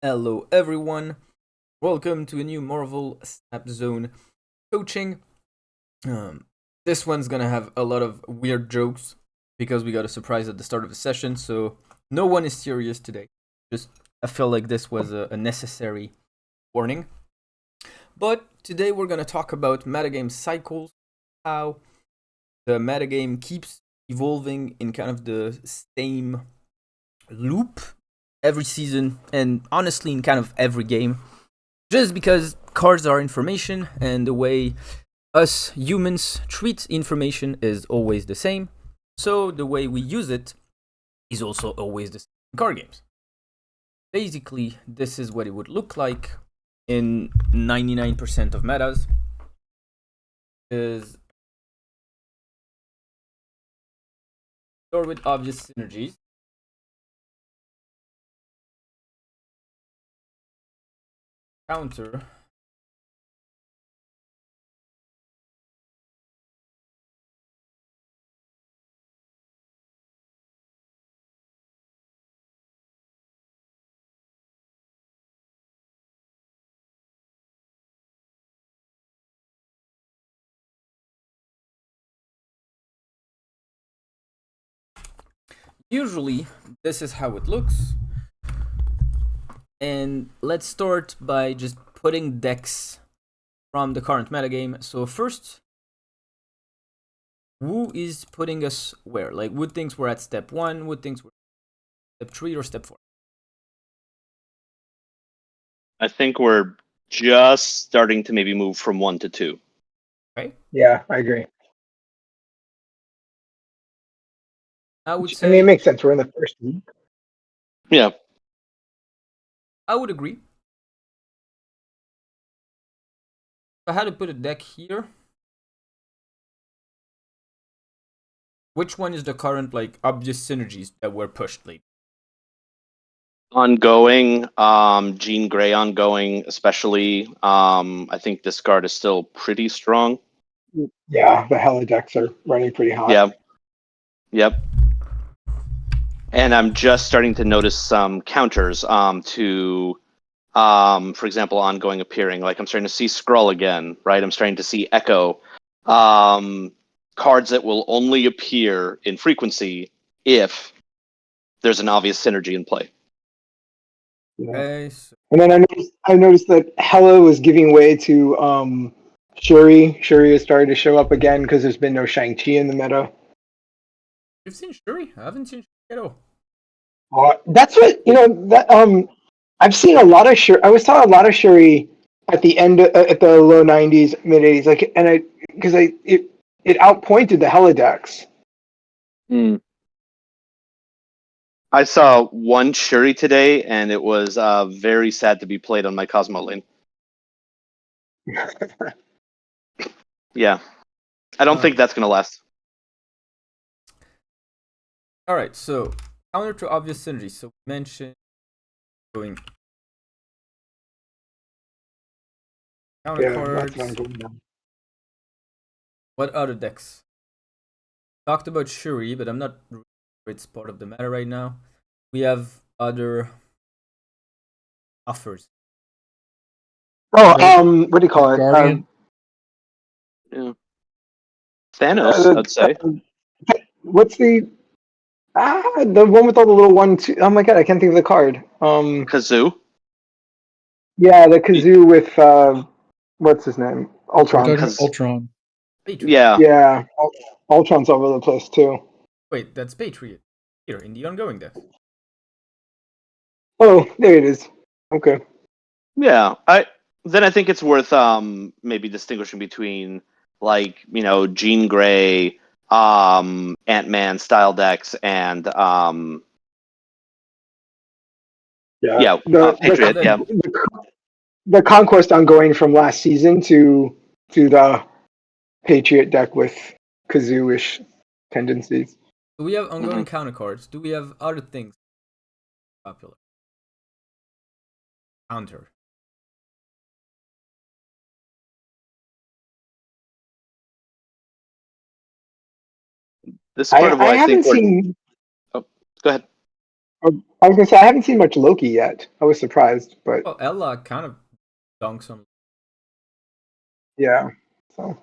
Hello everyone, welcome to a new Marvel Snap Zone coaching. Um, this one's gonna have a lot of weird jokes because we got a surprise at the start of the session, so no one is serious today. Just I felt like this was a necessary warning. But today we're gonna talk about metagame cycles, how the metagame keeps evolving in kind of the same loop every season, and honestly in kind of every game. Just because cards are information and the way us humans treat information is always the same, so the way we use it is also always the same in card games. Basically, this is what it would look like in 99% of metas. Is start with obvious synergies. Counter. Usually, this is how it looks. And let's start by just putting decks from the current metagame. So first, who is putting us where? Like, Wood thinks we're at step 1, Wood thinks we're at step 3 or step 4. I think we're just starting to maybe move from 1 to 2. Okay? Yeah, I agree. I would I mean, it say, makes sense. We're in the first week. Yeah. I would agree. If I had to put a deck here, which one is the current, like, obvious synergies that were pushed lately? Ongoing, Jean Grey ongoing, especially. I think this card is still pretty strong. Yeah, the Hella decks are running pretty hot. Yeah. Yep. And I'm just starting to notice some counters to, for example, ongoing appearing. Like I'm starting to see Skrull again, right? I'm starting to see Echo. Cards that will only appear in frequency if there's an obvious synergy in play. Yeah. Okay, so And then I noticed that Hella was giving way to Shuri. Shuri has started to show up again because there's been no Shang-Chi in the meta. you've seen Shuri? I haven't seen Shuri at all. That's what that I've seen a lot of Shuri. I was saw a lot of Shuri at the end at the low 90s, mid 80s, like, and it outpointed the Hella decks. I saw one Shuri today, and it was very sad to be played on my Cosmo lane. Yeah. I don't think that's going to last. Alright, so counter to obvious synergies. So we mentioned going counter Yeah, that's cards. what I'm going down. What other decks? Talked about Shuri, but I'm not sure it's part of the meta right now. We have other offers. Oh, what do you call it? Guardian. Yeah. Thanos, I'd say. What's the one with all the little one two? Oh my god, I can't think of the card. Kazoo. Yeah, the kazoo with what's his name? We're Ultron. talking about Ultron. Patriot. Yeah. Yeah, Ultron's all over the place too. Wait, that's Patriot. Here, in the ongoing deck. Oh, there it is. Okay. Yeah. I think it's worth maybe distinguishing between Jean Grey, Ant-Man style decks and Patriot, then, yeah. The conquest ongoing from last season to the Patriot deck with kazoo-ish tendencies. do we have ongoing counter cards? Do we have other things popular? Counter. This is part of what I I think haven't we're seen. Oh, go ahead. I was gonna say I haven't seen much Loki yet. I was surprised, but Well, Ella kind of dunks on. yeah. So What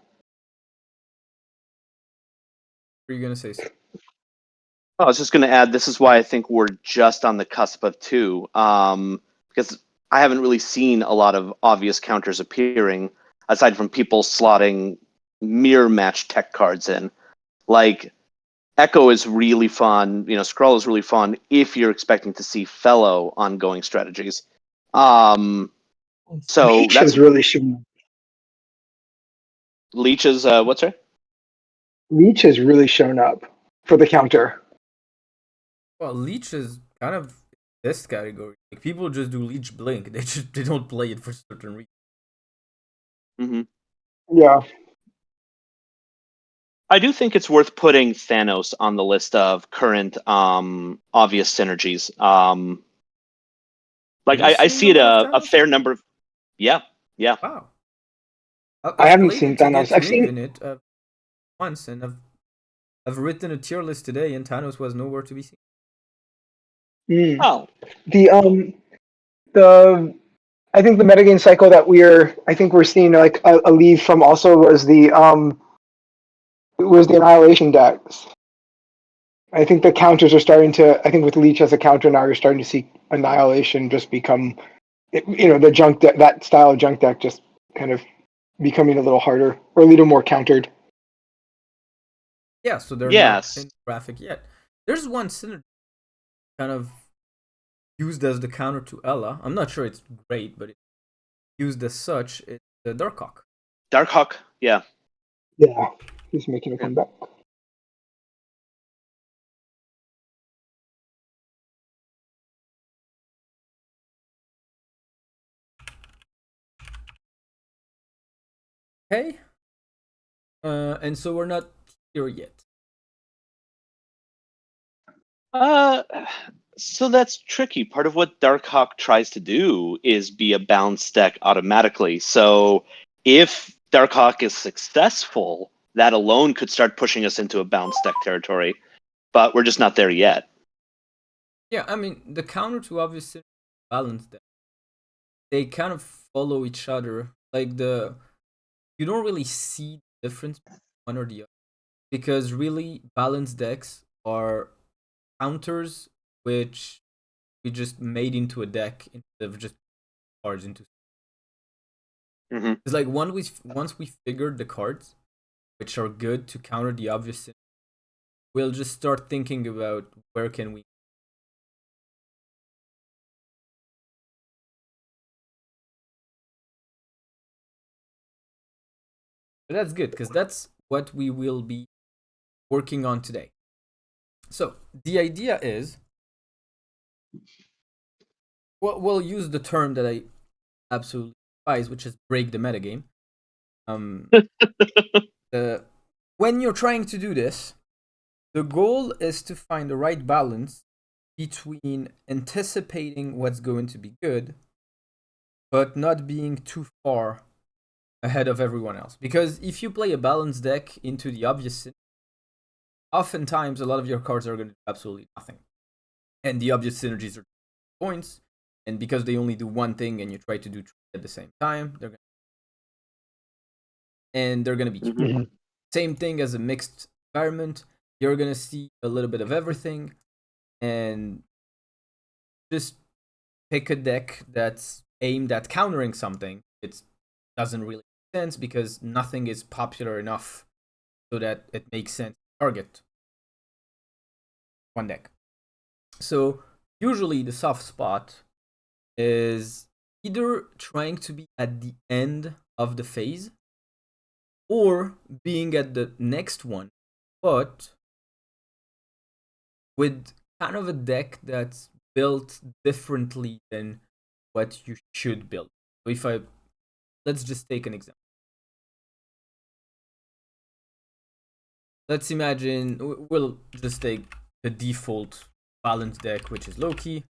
are you gonna say? I was just going to add, this is why I think we're just on the cusp of two, because I haven't really seen a lot of obvious counters appearing, aside from people slotting mirror match tech cards in. Like, Echo is really fun, Skrull is really fun if you're expecting to see fellow ongoing strategies. So Leech that's has really shown. Leech's, what's her? Leech has really shown up for the counter. Well, Leech is kind of this category. Like people just do Leech Blink. They don't play it for certain reasons. Mm-hmm. Yeah. I do think it's worth putting Thanos on the list of current obvious synergies. Like Have you I seen see a it lot of a Thanos? fair number of yeah. Wow. I I've haven't played seen it to Thanos. get I've Niv seen. in it once, and I've written a tier list today, and Thanos was nowhere to be seen. Mm, Oh, the I think the metagame cycle that we're seeing like a leave from also was the annihilation decks. I think the counters are starting to. I think with Leech as a counter now, you're starting to see annihilation just become, the junk deck, that style of junk deck just kind of becoming a little harder or a little more countered. Yeah, so they're not yes. in graphic yet. There's one synergy kind of used as the counter to Ella. I'm not sure it's great, but it's used as such. It's the Darkhawk. Darkhawk, yeah. Yeah, he's making a Yeah. comeback. Okay, and so we're not here yet. Uh so that's tricky. Part of what Darkhawk tries to do is be a balanced deck automatically. So if Darkhawk is successful, that alone could start pushing us into a balanced deck territory. But we're just not there yet. Yeah, I mean the counter to obvious synergy balance deck. They kind of follow each other. Like you don't really see the difference between one or the other because really balanced decks are counters which we just made into a deck instead of just cards into. Mm-hmm. It's like once we figured the cards which are good to counter the obvious synergy, we'll just start thinking about where can we. But that's good because that's what we will be working on today. So the idea is, we'll use the term that I absolutely despise, which is break the metagame. Um, when you're trying to do this, the goal is to find the right balance between anticipating what's going to be good, but not being too far ahead of everyone else. Because if you play a balanced deck into the obvious, oftentimes a lot of your cards are going to do absolutely nothing. And the obvious synergies are points, and because they only do one thing and you try to do three at the same time, they're gonna beat you. Mm-hmm. Mm-hmm. Same thing as a mixed environment. You're gonna see a little bit of everything, and just pick a deck that's aimed at countering something. It doesn't really make sense because nothing is popular enough so that it makes sense to target one deck. So usually the soft spot is either trying to be at the end of the phase or being at the next one, but with kind of a deck that's built differently than what you should build. So let's just take an example. Let's imagine we'll just take the default balance deck, which is Loki.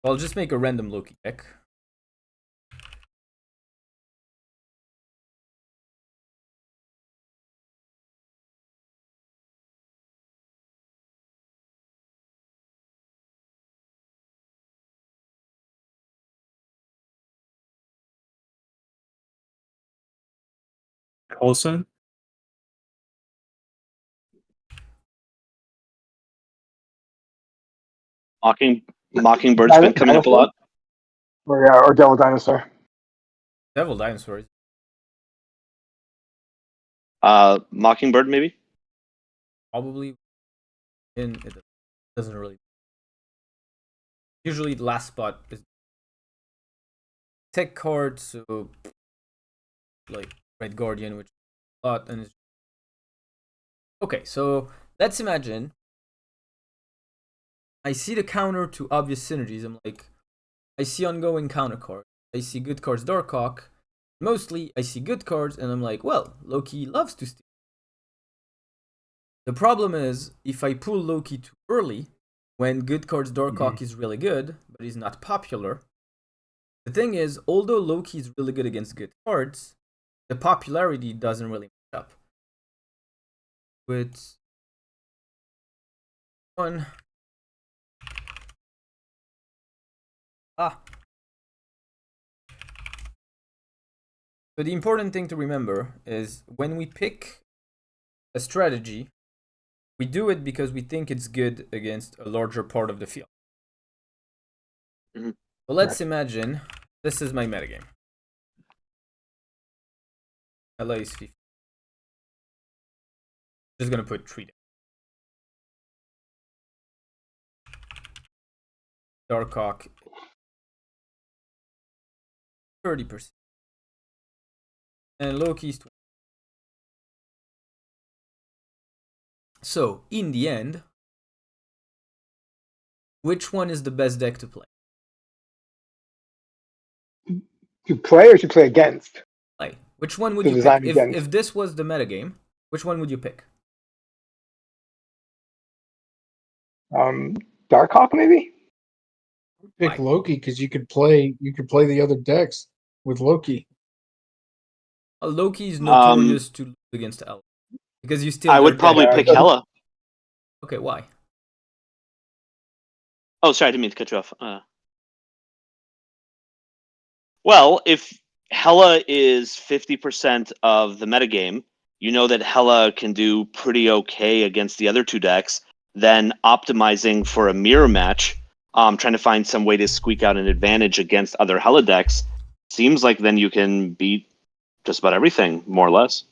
I'll just make a random Loki deck. Olsen? Mockingbird's been coming up a lot. Or Devil Dinosaur. Devil Dinosaurs. Mockingbird, maybe? Probably. And it doesn't really. Usually the last spot is tech card, so like Red Guardian, which is a lot, and it's okay. So let's imagine I see the counter to obvious synergies. I'm like, I see ongoing counter cards. I see good cards, Darkhawk. Mostly, I see good cards, and I'm like, well, Loki loves to steal. The problem is, if I pull Loki too early, when good cards Darkhawk is really good, but he's not popular. The thing is, although Loki is really good against good cards, the popularity doesn't really match up. With one. So the important thing to remember is when we pick a strategy, we do it because we think it's good against a larger part of the field. Mm-hmm. So let's imagine this is my metagame. LA is 50. Just gonna put 3 down. Darkhawk 30%. And Loki's 20. So, in the end, which one is the best deck to play? To play or to play against? Play. Which one would you pick? If this was the metagame, which one would you pick? Darkhawk, maybe? Pick Loki because you could play the other decks with Loki. Loki is notorious to lose against L. Because you still. I would probably pick Hela. Okay, why? Oh, sorry, I didn't mean to cut you off. Well, if Hela is 50% of the metagame, you know that Hela can do pretty okay against the other two decks. Then optimizing for a mirror match, trying to find some way to squeak out an advantage against other Hela decks, seems like then you can beat just about everything, more or less.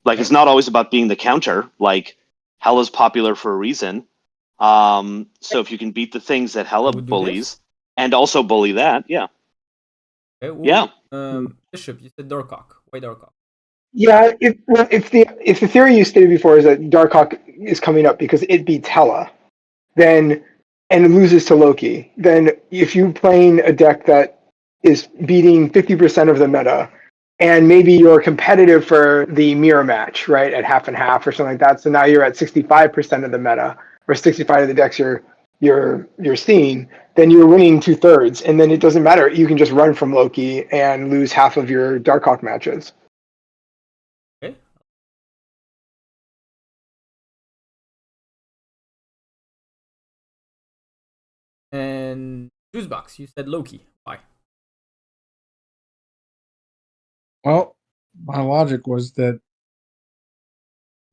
Like, it's not always about being the counter. Like, Hela's popular for a reason. So if you can beat the things that Hela bullies, and also bully that, yeah. Okay, well, Bishop, you said Darkhawk. Why Darkhawk? Yeah, if the theory you stated before is that Darkhawk is coming up because it beats Hela, then and loses to Loki, then if you're playing a deck that is beating 50% of the meta, and maybe you're competitive for the mirror match, right, at half and half or something like that, so now you're at 65% of the meta, or 65 of the decks you're seeing, then you're winning 2/3, and then it doesn't matter. You can just run from Loki and lose half of your Darkhawk matches. Okay. And Juicebox, you said Loki. Why? Well, my logic was that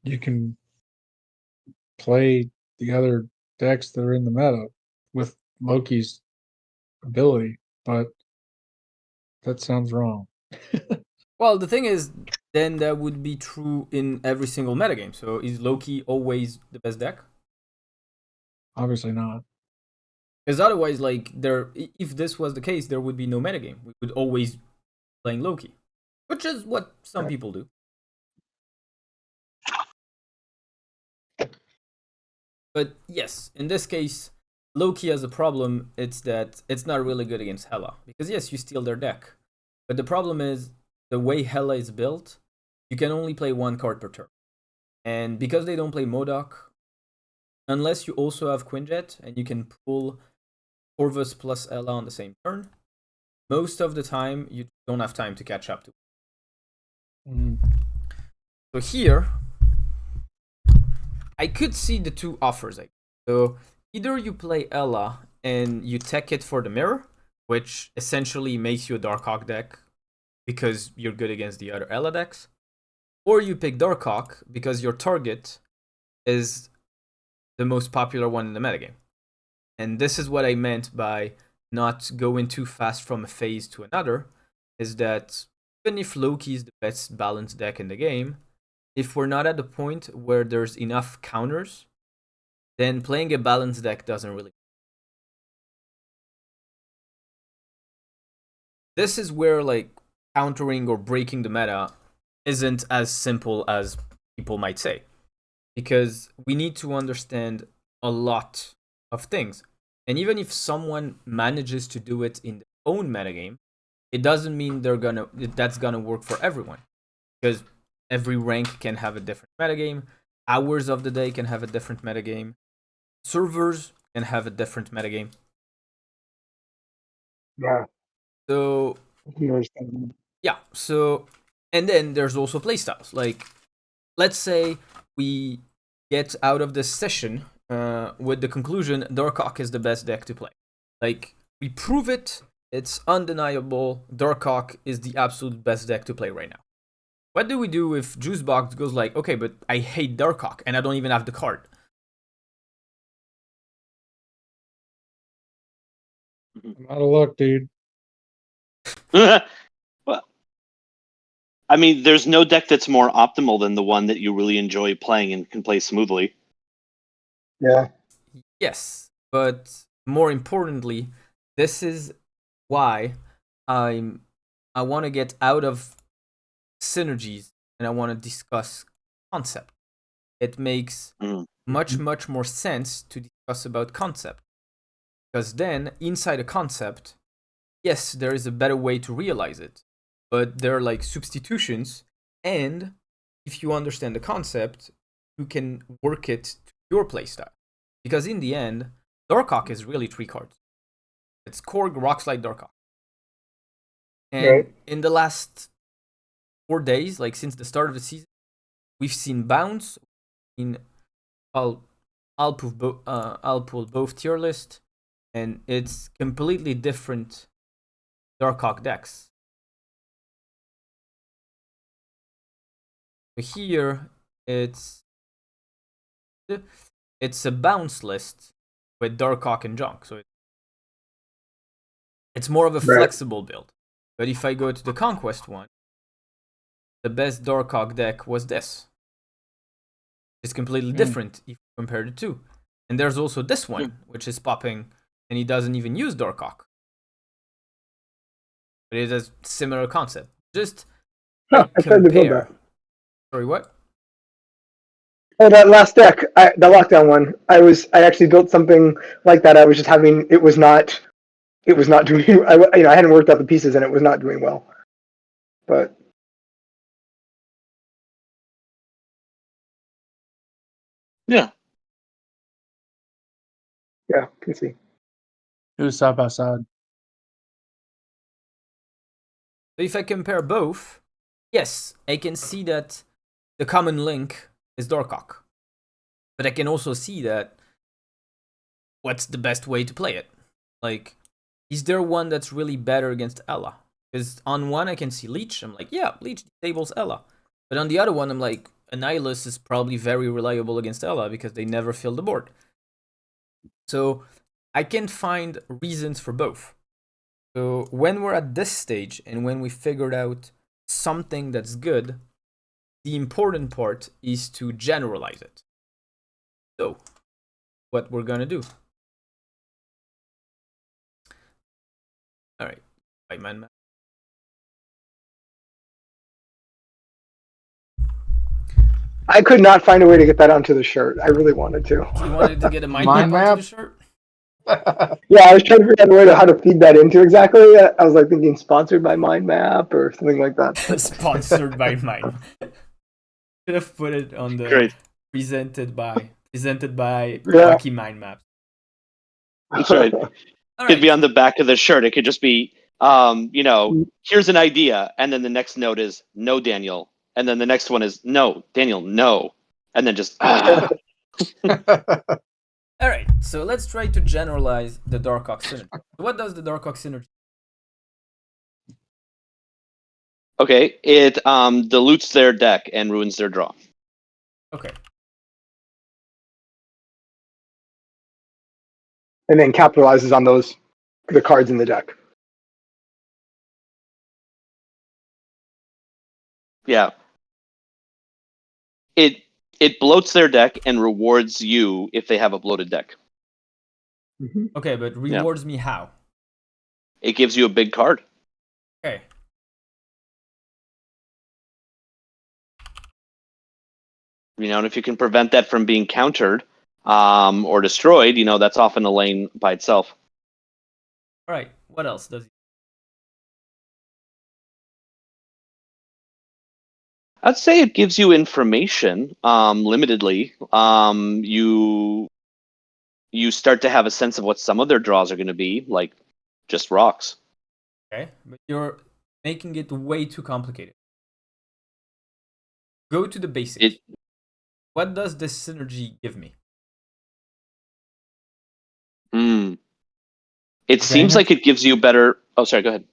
you can play the other decks that are in the meta with Loki's ability, but that sounds wrong. Well, the thing is, then that would be true in every single metagame. So is Loki always the best deck? Obviously not. Because otherwise, like, if this was the case, there would be no metagame. We would always be playing Loki, which is what some people do. But yes, in this case, Loki has a problem. It's that it's not really good against Hela. Because yes, you steal their deck. But the problem is, the way Hela is built, you can only play one card per turn. And because they don't play MODOK, unless you also have Quinjet, and you can pull Corvus plus Ella on the same turn, most of the time, you don't have time to catch up to it. So here, I could see the two offers. So either you play Ella and you tech it for the mirror, which essentially makes you a Darkhawk deck because you're good against the other Ela decks, or you pick Darkhawk because your target is the most popular one in the metagame. And this is what I meant by not going too fast from a phase to another, is that even if Loki is the best balanced deck in the game, if we're not at the point where there's enough counters, then playing a balanced deck doesn't really. This is where like countering or breaking the meta isn't as simple as people might say, because we need to understand a lot of things. And even if someone manages to do it in their own metagame, it doesn't mean that's gonna work for everyone, because every rank can have a different metagame, hours of the day can have a different metagame, servers can have a different metagame. Yeah. So yeah, so and then there's also playstyles. Like, let's say we get out of this session with the conclusion Darkhawk is the best deck to play. Like, we prove it, it's undeniable, Darkhawk is the absolute best deck to play right now. What do we do if Juicebox goes like, okay, but I hate Darkhawk and I don't even have the card? I'm out of luck, dude. Well, I mean, there's no deck that's more optimal than the one that you really enjoy playing and can play smoothly. Yeah. Yes, but more importantly, this is why I want to get out of synergies and I want to discuss concept. It makes much more sense to discuss about concept, because then inside a concept, yes, there is a better way to realize it, but there are like substitutions, and if you understand the concept, you can work it to your playstyle. Because in the end, Darkhawk is really 3 cards. It's Korg, Rockslide, Darkhawk. And in the last 4 days, like since the start of the season, we've seen Bounce, I'll pull both tier list, and it's completely different Darkhawk decks. So here, it's a bounce list with Darkhawk and junk, so it's more of a flexible build. But if I go to the Conquest one, the best Darkhawk deck was this. It's completely different if you compare the two. And there's also this one, which is popping, and he doesn't even use Darkhawk. But it has similar concept. Just compare. Sorry, what? Oh, that last deck, the lockdown one. I actually built something like that. I was just having it was not doing. I hadn't worked out the pieces and it was not doing well. But yeah, can see. It was side by side. So if I compare both, yes, I can see that the common link is Darkhawk. But I can also see that what's the best way to play it? Like, is there one that's really better against Ela? Because on one I can see Leech, I'm like, yeah, Leech disables Ela. But on the other one, I'm like, Annihilus is probably very reliable against Ela because they never fill the board. So I can find reasons for both. So when we're at this stage and when we figured out something that's good, the important part is to generalize it. So what we're gonna do. All right, right, man. I could not find a way to get that onto the shirt. I really wanted to. You wanted to get a mind map onto the shirt? Yeah, I was trying to figure out a way to how to feed that into exactly. I was like thinking sponsored by Mind Map or something like that. Sponsored by Mind. Should have put it on the presented by Wacky Mind Maps. That's right. It'd be on the back of the shirt. It could just be, here's an idea, and then the next note is no, Daniel, and then the next one is no, Daniel, no, and then just. All right, so let's try to generalize the Darkhawk synergy. So what does the Darkhawk synergy? Okay, it dilutes their deck and ruins their draw. Okay. And then capitalizes on the cards in the deck. Yeah. It bloats their deck and rewards you if they have a bloated deck. Mm-hmm. Okay, but rewards me how? It gives you a big card. Okay. And if you can prevent that from being countered or destroyed, that's often a lane by itself. All right. What else does he? I'd say it gives you information limitedly. You start to have a sense of what some of their draws are going to be, like just rocks. Okay, but you're making it way too complicated. Go to the basics. What does this synergy give me? It seems like it gives you better. Oh, sorry. Go ahead.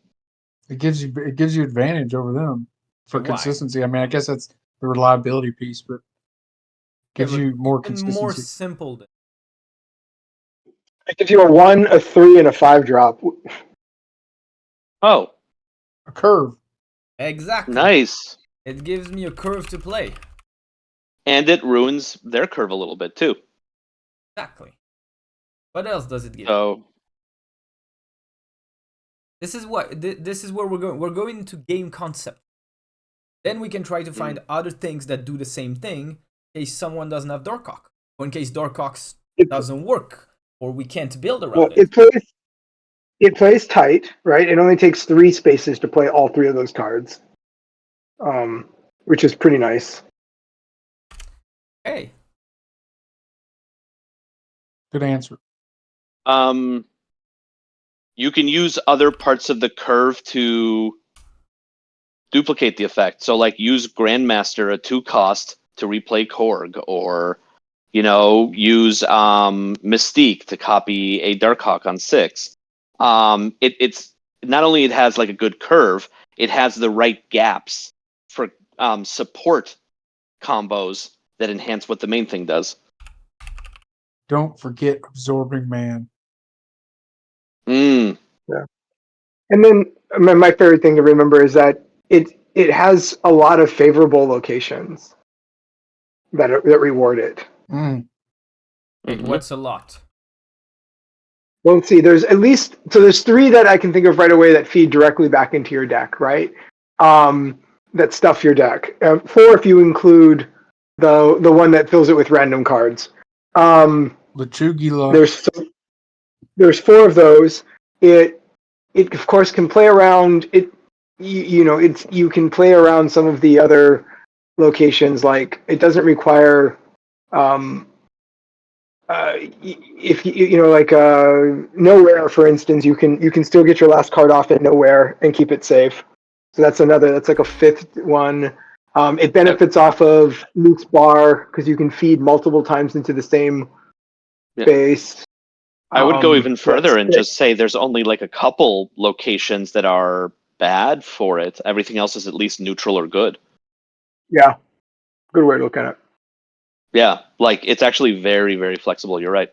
It gives you advantage over them for Why? consistency. I mean, I guess that's the reliability piece, but gives you more consistency. More simple. It gives you a 1, a 3, and a 5 drop. Oh, a curve. Exactly. Nice. It gives me a curve to play. And it ruins their curve a little bit too. Exactly. What else does it give? So this is where we're going. We're going into game concept. Then we can try to find other things that do the same thing in case someone doesn't have Darkhawk, or in case Darkhawk doesn't work, or we can't build around it. It plays tight, right? It only takes 3 spaces to play all 3 of those cards, which is pretty nice. Hey. Good answer. You can use other parts of the curve to duplicate the effect. So, like, use Grandmaster a 2-cost to replay Korg, or use Mystique to copy a Darkhawk on 6. It's not only it has like a good curve, it has the right gaps for support combos that enhance what the main thing does. Don't forget Absorbing Man. Yeah. And then my favorite thing to remember is that it has a lot of favorable locations that reward it. Wait, what's a lot? Well, let's see. There's 3 that I can think of right away that feed directly back into your deck, right? That stuff your deck. 4 if you include the one that fills it with random cards. Lechugila. There's 4 of those. It of course can play around it. You can play around some of the other locations. Like it doesn't require if like nowhere, for instance, you can still get your last card off at nowhere and keep it safe. So that's like a 5th one. It benefits off of Luke's bar because you can feed multiple times into the same space. I would go even further and just say there's only like a couple locations that are bad for it. Everything else is at least neutral or good. Yeah, good way to look at it. Yeah, like it's actually very, very flexible. You're right.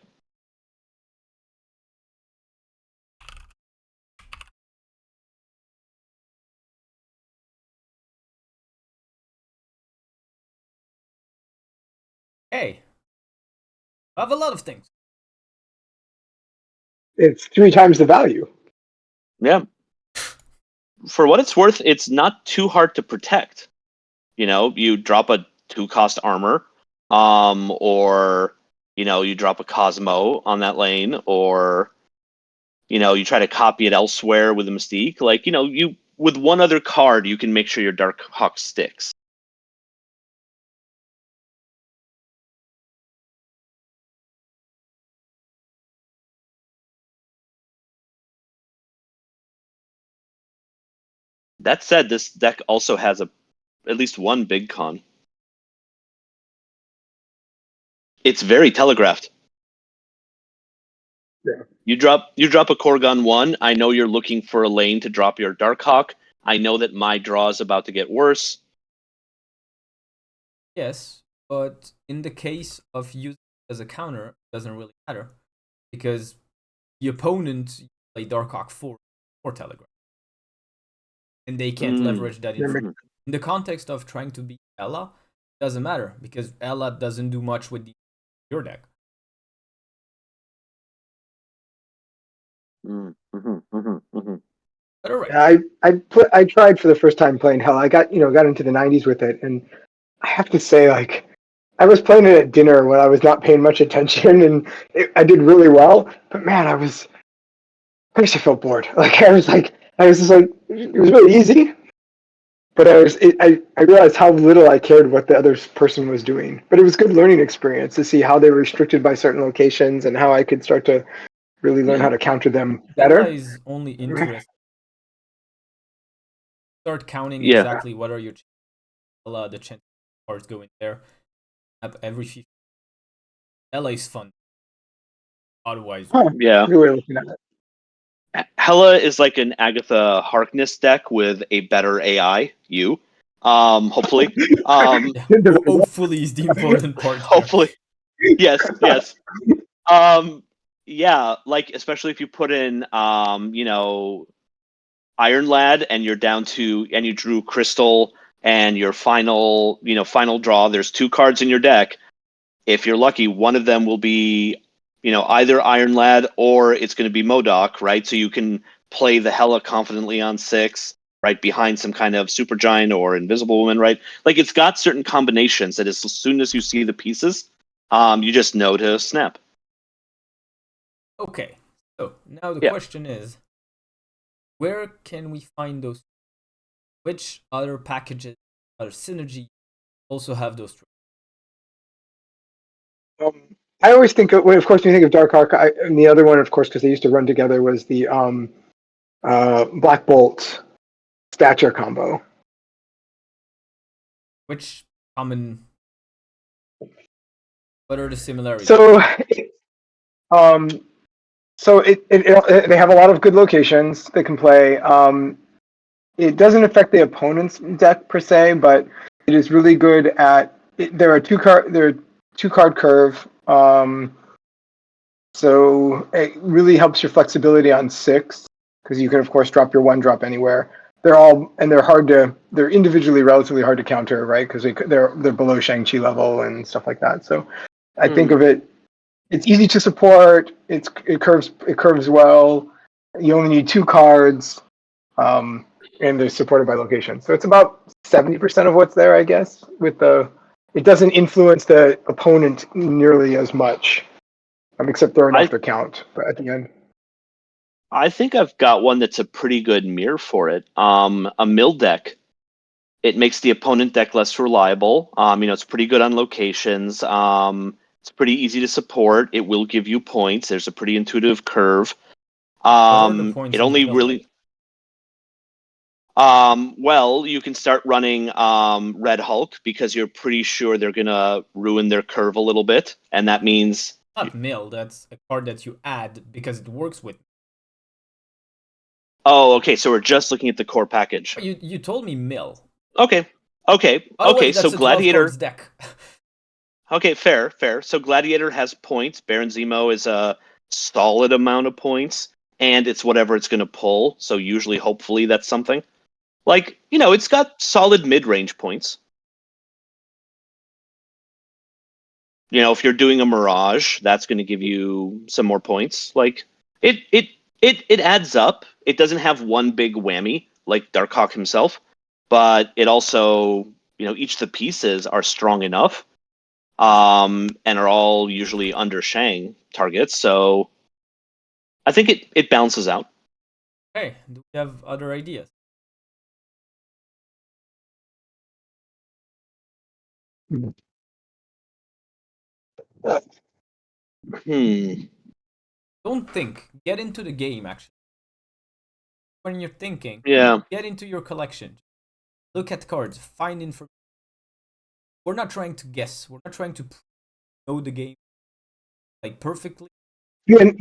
Hey, I have a lot of things. It's 3 times the value. Yeah. For what it's worth, it's not too hard to protect. You drop a 2-cost armor, or you drop a Cosmo on that lane, or you try to copy it elsewhere with a Mystique. Like you with one other card, you can make sure your Darkhawk sticks. That said, this deck also has at least one big con. It's very telegraphed. Yeah. You drop a Korg on 1. I know you're looking for a lane to drop your Darkhawk. I know that my draw is about to get worse. Yes, but in the case of using it as a counter, it doesn't really matter because the opponent play Darkhawk 4 or Telegram, and they can't leverage that in the context of trying to beat Ella. It doesn't matter because Ella doesn't do much with your deck. But all right. I tried for the first time playing Hell. I got into the 90s with it, and I have to say, like, I was playing it at dinner when I was not paying much attention, and I did really well. But man, I just felt bored. Like I was just like, it was really easy, but I realized how little I cared what the other person was doing. But it was a good learning experience to see how they were restricted by certain locations and how I could start to really learn how to counter them Ella better. is only interesting. Start counting Yeah. exactly what are your Ella, the chance cards go in there. At every 50. Ella is fun. Otherwise, Yeah. Good way of looking at it. Hela is like an Agatha Harkness deck with a better AI. Hopefully. yeah. Hopefully is the important part here. Hopefully. Yes. Yeah, like especially if you put in Iron Lad and you're down to and you drew Crystal and your final draw, there's 2 cards in your deck. If you're lucky, one of them will be, either Iron Lad or it's going to be MODOK, right? So you can play the Hela confidently on 6, right behind some kind of Supergiant or Invisible Woman, right? Like it's got certain combinations that as soon as you see the pieces, you just know to snap. Okay, so now the question is, where can we find those? Which other packages, other synergy, also have those? I always think of, of course, when you think of Dark Arc, and the other one, of course, because they used to run together, was the Black Bolt stature combo. Which common? What are the similarities? So, they have a lot of good locations they can play. It doesn't affect the opponent's deck per se, but it is really good at. There are 2-card curve. So it really helps your flexibility on 6 because you can of course drop your 1-drop anywhere. They're individually relatively hard to counter, right? Because they're below Shang-Chi level and stuff like that. So I think of it. It's easy to support. It curves well. You only need 2 cards, and they're supported by location. So it's about 70% of what's there, I guess. It doesn't influence the opponent nearly as much. Except throwing off their count, but at the end. I think I've got one that's a pretty good mirror for it. A mill deck. It makes the opponent deck less reliable. It's pretty good on locations. It's pretty easy to support. It will give you points. There's a pretty intuitive curve. What are the points It only really. Well, you can start running Red Hulk because you're pretty sure they're gonna ruin their curve a little bit, and that means not mill. That's a card that you add because it works with. Oh, okay. So we're just looking at the core package. You told me mill. Okay. Wait, so that's Gladiator. 12 deck. Okay, fair. So Gladiator has points. Baron Zemo is a solid amount of points, and it's whatever it's going to pull. So usually, hopefully, that's something. Like, it's got solid mid-range points. If you're doing a Mirage, that's going to give you some more points. Like, it adds up. It doesn't have one big whammy like Darkhawk himself, but it also, each of the pieces are strong enough, and are all usually under Shang targets. So I think it balances out. Okay, do we have other ideas? Don't think. Get into the game, actually. When you're thinking, get into your collection. Look at cards. Find information. We're not trying to guess. We're not trying to know the game like perfectly. And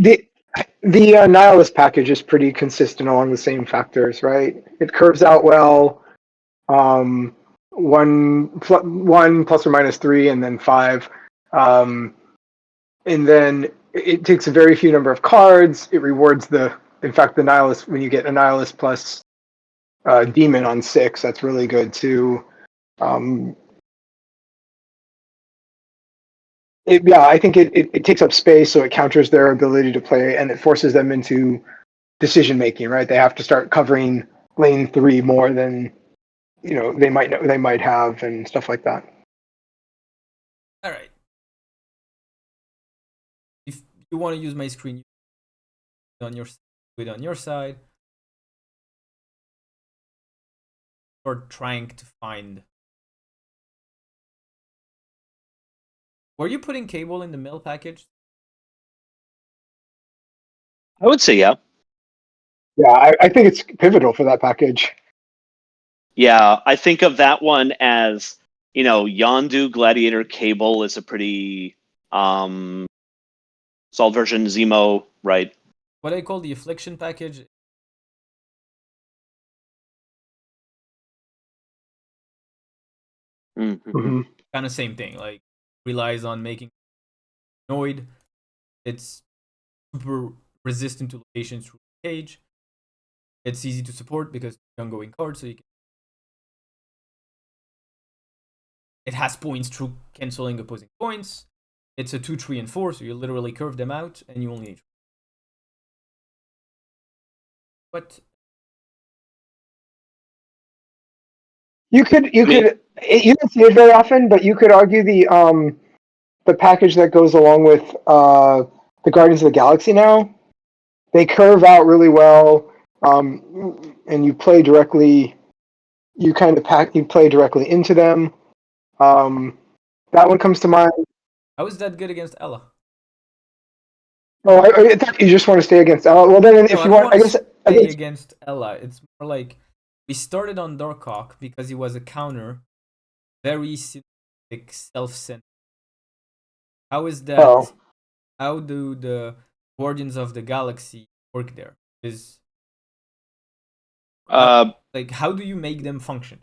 The Nihilist package is pretty consistent along the same factors, right? It curves out well. One plus or minus 3, and then 5. And then it takes a very few number of cards. It rewards in fact, the Nihilist, when you get a Nihilist plus Demon on 6, that's really good too. I think it takes up space, so it counters their ability to play, and it forces them into decision making. Right, they have to start covering lane 3 more than they might have, and stuff like that. All right. If you want to use my screen, do it on your side, or trying to find. Were you putting cable in the mail package? I would say yeah. Yeah, I think it's pivotal for that package. Yeah, I think of that one as, Yondu Gladiator Cable is a pretty solid version. Zemo, right? What I call the Affliction package. Mm-hmm. Kind of same thing. Like, relies on making annoyed. It's super resistant to locations through the cage. It's easy to support because ongoing cards, so you can. It has points through canceling opposing points. It's a 2, 3, and 4, so you literally curve them out, and you only need. But You don't see it very often, but you could argue the package that goes along with the Guardians of the Galaxy now. They curve out really well, and you play directly. You play directly into them. That one comes to mind. how is that good against Ella? Oh, I thought you just want to stay against. Well, then if No, I you don't want, I guess. stay against Ella. It's more like we started on Darkhawk because he was a counter, very synergistic, self-centered. How is that? Oh. How do the Guardians of the Galaxy work there? Like, how do you make them function?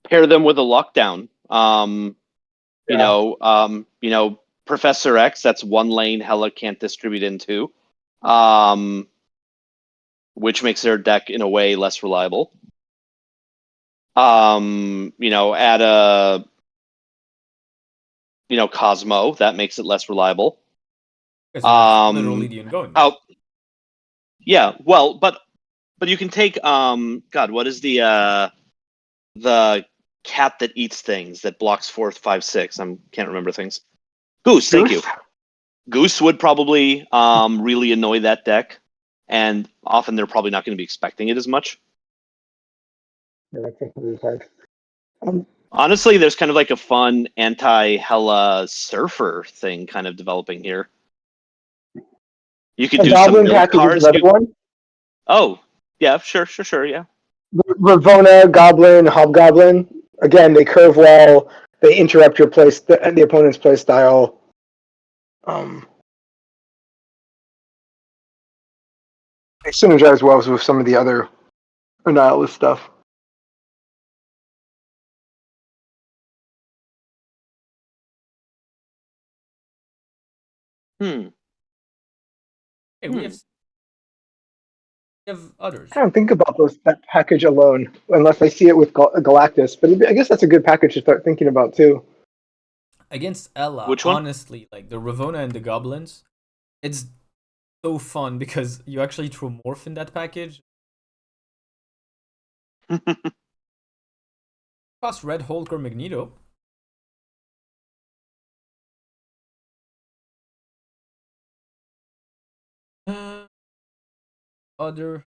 Pair them with a lockdown. Yeah. Professor X. That's one lane Hela can't distribute into, which makes their deck in a way less reliable. Add a Cosmo, that makes it less reliable. Literally the ongoing. Yeah, well, but you can take God, what is the cat that eats things that blocks 4, 5, 6? I can't remember things. Goose, thank you. Goose would probably really annoy that deck, and often they're probably not going to be expecting it as much. Yeah, I think it is hard. Honestly, there's kind of like a fun anti-Hela surfer thing kind of developing here. You could do some mill cards. Another one. Oh, yeah, sure, yeah. Ravonna, Goblin, Hobgoblin. Again, they curve well. They interrupt your the opponent's play style. They synergize well with some of the other Annihilist stuff. Hey, we have others. I don't think about that package alone unless I see it with Galactus. But I guess that's a good package to start thinking about too. Against Ella, which one? Honestly, like the Ravonna and the Goblins, it's so fun because you actually throw Morph in that package. Cost Red Hulk or Magneto. Other.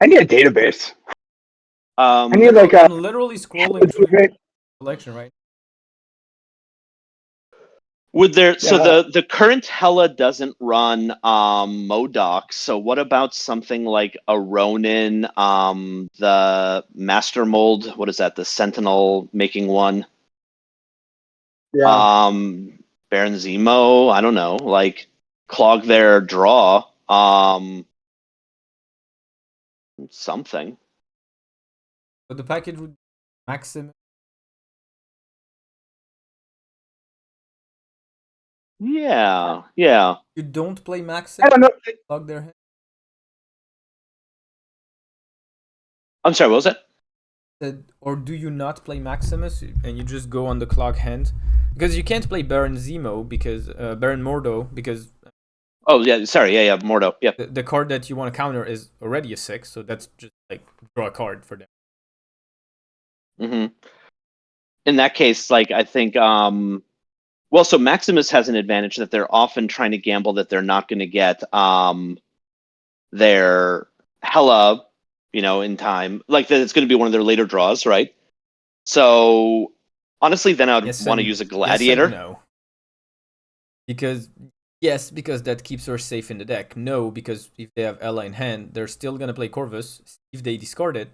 I need a database. I need I'm literally scrolling through the collection, right? Would there? So the current Hela doesn't run MODOK. So what about something like a Ronin, the Master Mold? What is that? The Sentinel making one. Yeah. Baron Zemo, I don't know, like clog their draw. Something. But the package would maximum. Yeah. You don't play I maximum. don't know. Clog their hand. I'm sorry, what was that? Or do you not play Maximus and you just go on the clog hand? Because you can't play Baron Zemo because Baron Mordo because Oh yeah, sorry, yeah, Mordo. Yeah. the card that you want to counter is already a 6, so that's just like draw a card for them. Mm-hmm. In that case, like I think well, so Maximus has an advantage that they're often trying to gamble that they're not going to get their Hela, in time. Like that it's going to be one of their later draws, right? So honestly, then I would want to use a Gladiator. Yes and no. Because yes, because that keeps her safe in the deck. No, because if they have Ella in hand, they're still gonna play Corvus. If they discard it,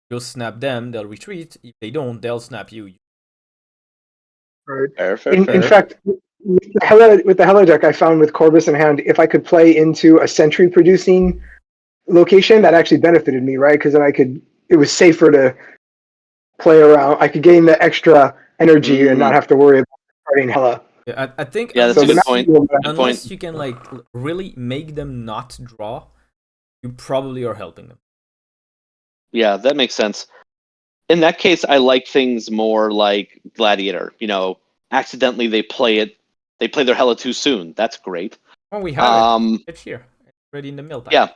you'll snap them, they'll retreat. If they don't, they'll snap you. Right. Fair. In fact, with the Hela deck, I found with Corvus in hand, if I could play into a sentry producing location, that actually benefited me, right? Because then it was safer to play around. I could gain the extra energy and not have to worry about starting Hela. Yeah, I think Yeah, that's a good point. Unless you can like really make them not draw, you probably are helping them. Yeah, that makes sense. In that case, I like things more like Gladiator. Accidentally they play their Hela too soon. That's great. Oh, we have it. It's here. It's ready in the mill pack.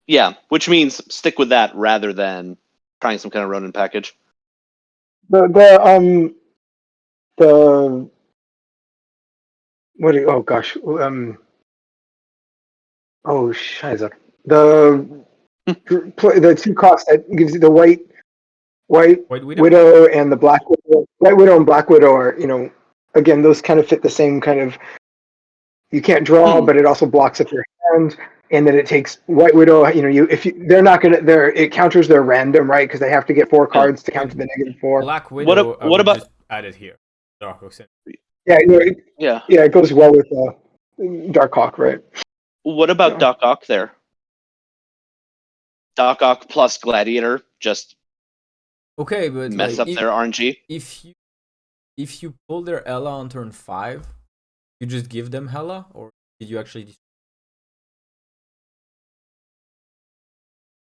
Yeah. Which means stick with that rather than trying some kind of Ronin package. Oh gosh, Scheiße. The two costs that gives you the White Widow and the Black Widow. White Widow and Black Widow are, again, those kind of fit the same kind of. You can't draw, but it also blocks up your hand, and then it takes White Widow. They're not gonna. It counters their random, right? Because they have to get 4 cards to counter the -4. Black Widow. What about just add it here? Darkhawk. Yeah, it goes well with Darkhawk, right? What about Doc Ock there? Doc Ock plus Gladiator just okay, but mess up their RNG. If you pull their Ella on turn 5, you just give them Hela, or did you actually?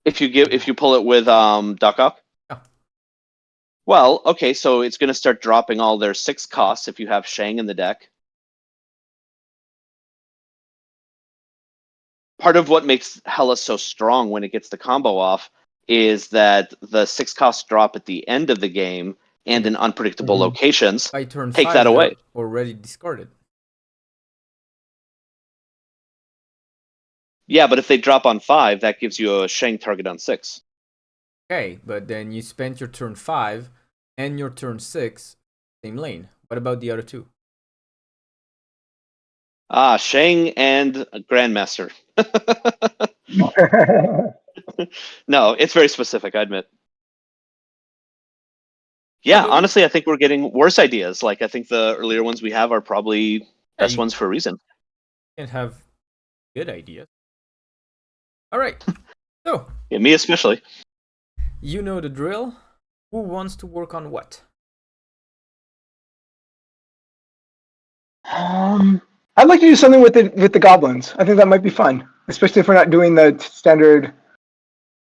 If you pull it with Doc Ock. Yeah. Well, okay, so it's going to start dropping all their 6 costs if you have Shang in the deck. Part of what makes Hela so strong when it gets the combo off is that the 6 costs drop at the end of the game and in unpredictable locations. By turn take 5, that away. Already discarded. Yeah, but if they drop on 5, that gives you a Shang target on 6. Okay, but then you spent your turn 5 and your turn 6 same lane. What about the other 2? Shang and Grandmaster. No, it's very specific, I admit. Yeah, honestly, I think we're getting worse ideas. Like, I think the earlier ones we have are probably best ones for a reason. You can have good ideas. All right. So. Yeah, me especially. You know the drill. Who wants to work on what? I'd like to do something with the goblins. I think that might be fun, especially if we're not doing the standard.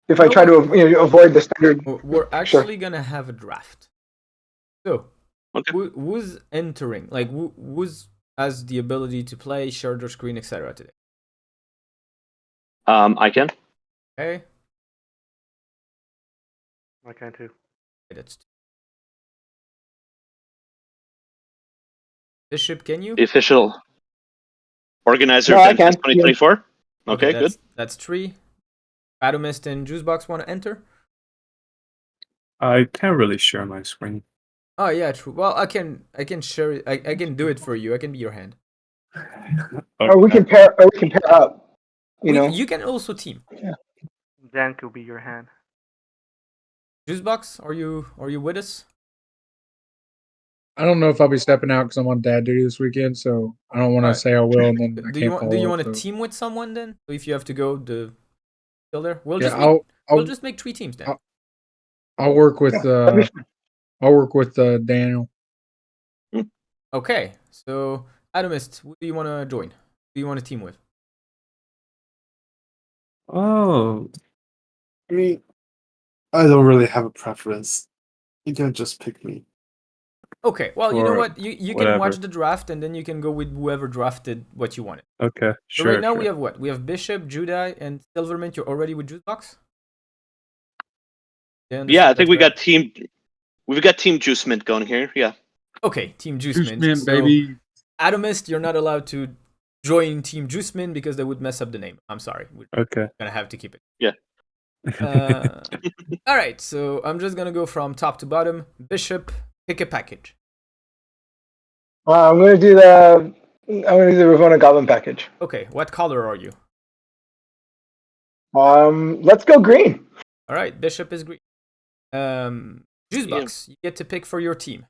If I try to avoid the standard. We're actually gonna have a draft. So, who's entering? Like, who's has the ability to play, share their screen, etc. today? I can. Okay. I can too. That's Bishop, can you? The official organizer of event 2024? Yeah. Okay, good. That's 3. Atomist and Juicebox want to enter? I can't really share my screen. Oh yeah, true. Well, I can share it. I can do it for you. I can be your hand. Okay. Or we can pair up. You can also team. Yeah. Dan could be your hand. Juicebox, are you with us? I don't know if I'll be stepping out because I'm on dad duty this weekend, so I don't want to Alright. say I will and then I Do you can't want follow to up. So. team with someone then? So if you have to go, still there. We'll Yeah, just make I'll just make 3 teams then. I'll work with Daniel. Okay, so Adamist, who do you want to join? Who do you want to team with? Oh, I mean, I don't really have a preference. You can just pick me. Okay, well, you know For what? You can whatever. watch the draft and then you can go with whoever drafted what you wanted. Okay, So sure. right now sure. we have what? We have Bishop, Judai, and Silvermint. You're already with Juicebox? Yeah, I think we got team. We've got Team Juice Mint going here. Yeah. Okay, Team Juice Juicemint. Mint, So, baby. Adamist, you're not allowed to join Team Juicemint because that would mess up the name. I'm sorry. We're Okay. gonna have to keep it. Yeah. All right, so I'm just gonna go from top to bottom. Bishop, pick a package. I'm gonna do the Ravonna Goblin package. Okay, what color are you? Let's go green. All right, Bishop is green. Juicebox, you get to pick for your team.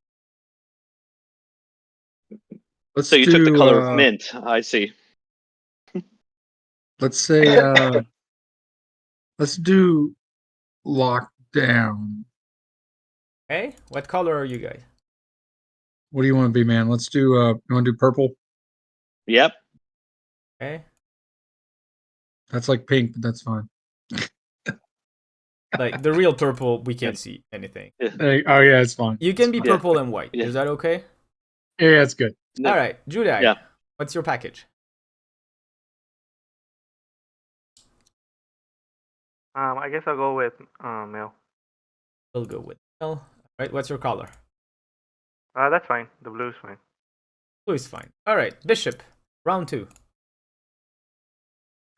Let's So you do, took the color of mint. I see. Let's say let's do lockdown. Okay, what color are you guys? What do you want to be, man? Let's do you want to do purple? Yep. Okay, That's like pink, but that's fine. like the real purple, we can't see anything. Hey, oh yeah, it's fine. You can be Yeah. purple and white. Yeah. Is that okay? Yeah, it's good. No. All right, Judai. Yeah. What's your package? I guess I'll go with male. We'll go with L. All right, what's your color? That's fine. The blue's fine. Blue is fine. All right, Bishop, round 2.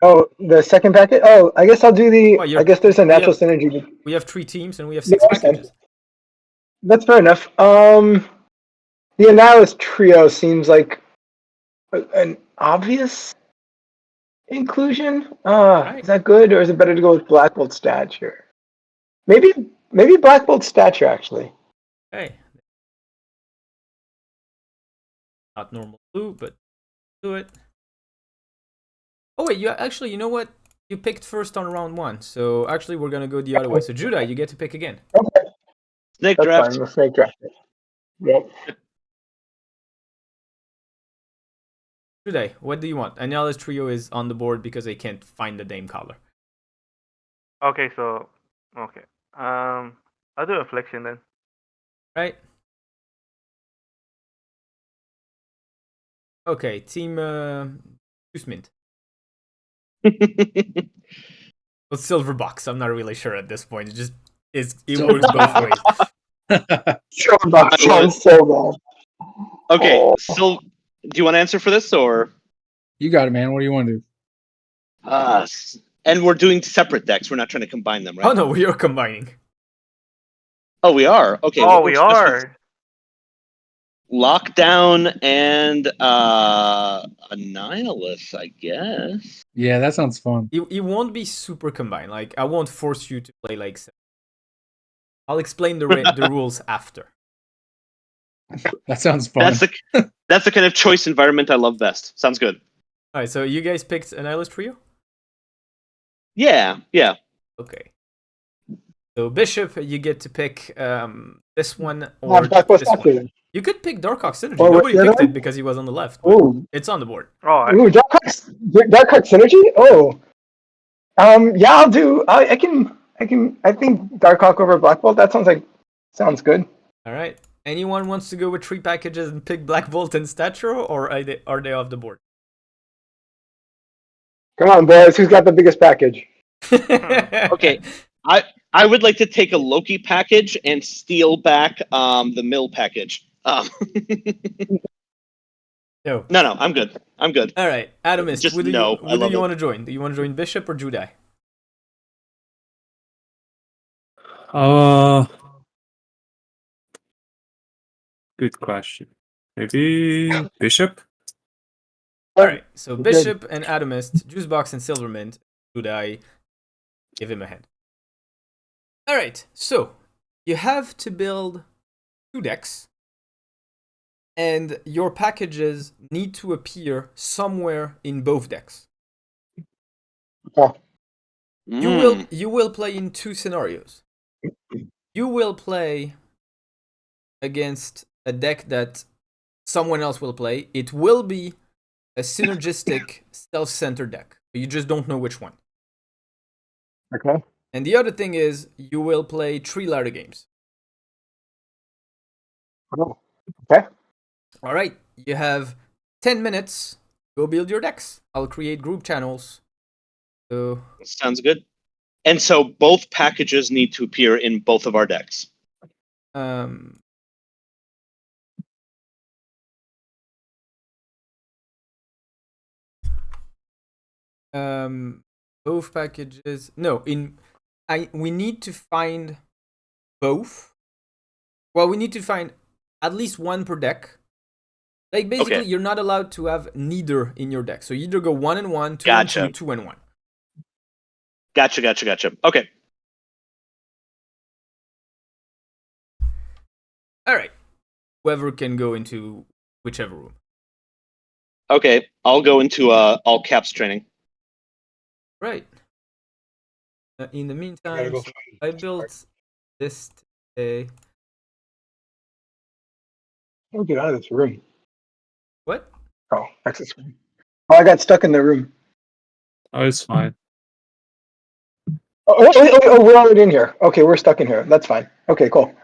Oh, the second packet. Oh, I guess I'll do the. Well, I guess there's a natural synergy. We have 3 teams and we have 6 Yeah, I understand. packages. That's fair enough. The Annihilus trio seems like an obvious inclusion. Right. Is that good, or is it better to go with Black Bolt Stature? Maybe Black Bolt Stature actually. Okay. Not normal blue, but do it. Oh wait, you know what? You picked first on round 1, so actually we're gonna go the other way. So Judai, you get to pick again. Okay, Snake that's draft. fine. We'll snake draft it. Yep. Judai, what do you want? Annihilus trio is on the board because I can't find the name color. Okay, so okay. I'll do affliction then. Right? Okay, team Juice Mint. Well, Silver Box. I'm not really sure at this point. It works both ways. Sure, that sounds so bad. Okay. Oh. So, do you want to answer for this or? You got it, man. What do you want to do? And we're doing separate decks. We're not trying to combine them, right? Oh no, we are combining. Oh, we are. Okay. Oh, we are. Lockdown and Annihilus, I guess. Yeah, that sounds fun. It won't be super combined. Like I won't force you to play like. I'll explain the rules after. That sounds fun. That's the kind of choice environment I love best. Sounds good. All right, so you guys picked Annihilus trio. Yeah. Okay. So Bishop, you get to pick this one or Black Bolt this one. Stature. You could pick Darkhawk Synergy. Or Nobody the other picked it one? because he was on the left. But Ooh, it's on the board. Oh, ooh, Darkhawk Synergy. Oh, yeah, I'll do. I think Darkhawk over Black Bolt. That sounds good. All right. Anyone wants to go with 3 packages and pick Black Bolt and Stature, or are they off the board? Come on, boys. Who's got the biggest package? Okay. I would like to take a Loki package and steal back the mill package. No. No, I'm good. All right, Adamist. Just Who do no, I you love it. want to join? Do you want to join Bishop or Judai? Good question. Maybe Bishop? All right, so Good. Bishop and Adamist, Juicebox and Silvermint. Judai, give him a hand. All right, so you have to build 2 decks and your packages need to appear somewhere in both decks. Okay. You will play in 2 scenarios. You will play against a deck that someone else will play. It will be a synergistic self-centered deck. You just don't know which one. Okay. And the other thing is you will play 3 ladder games. Oh, okay. All right, you have 10 minutes. Go build your decks. I'll create group channels. So Sounds good. And so both packages need to appear in both of our decks. um both packages. No, we need to find both. Well, we need to find at least one per deck. Like basically, Okay. you're not allowed to have neither in your deck. So you either go 1 and 1, 2 Gotcha. and 2, 2 and 1. Gotcha. Okay. All right. Whoever can go into whichever room. Okay. I'll go into all caps training. Right. In the I gotta meantime, go so find I this built this today. Oh, get out of this room. What? Oh, exit screen. Oh, I got stuck in the room. Oh, it's fine. Oh, we're already in here. Okay, we're stuck in here. That's fine. Okay, cool.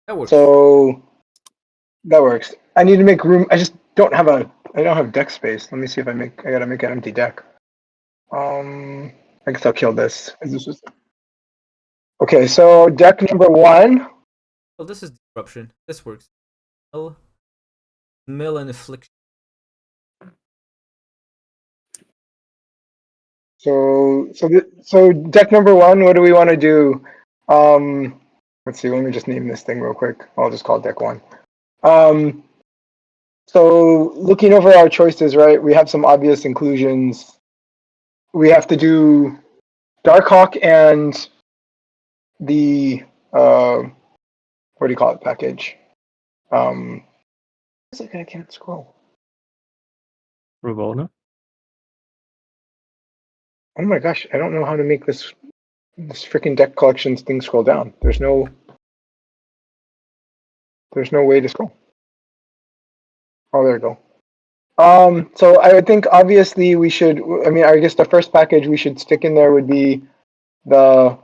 That works. So that works. I need to make room. I just don't have I don't have deck space. Let me see if I gotta make an empty deck. I guess I'll kill this. Okay, so deck number 1. Well, this is disruption. This works. Mill and affliction. So deck number 1. What do we want to do? Let's see. Let me just name this thing real quick. I'll just call it deck 1. So looking over our choices, right? We have some obvious inclusions. We have to do Darkhawk and the what do you call it? Package. It's like I can't scroll. Ravona? Oh my gosh, I don't know how to make this freaking deck collections thing scroll down. There's no way to scroll. Oh, there we go. So I would think obviously we should. I mean, I guess the first package we should stick in there would be the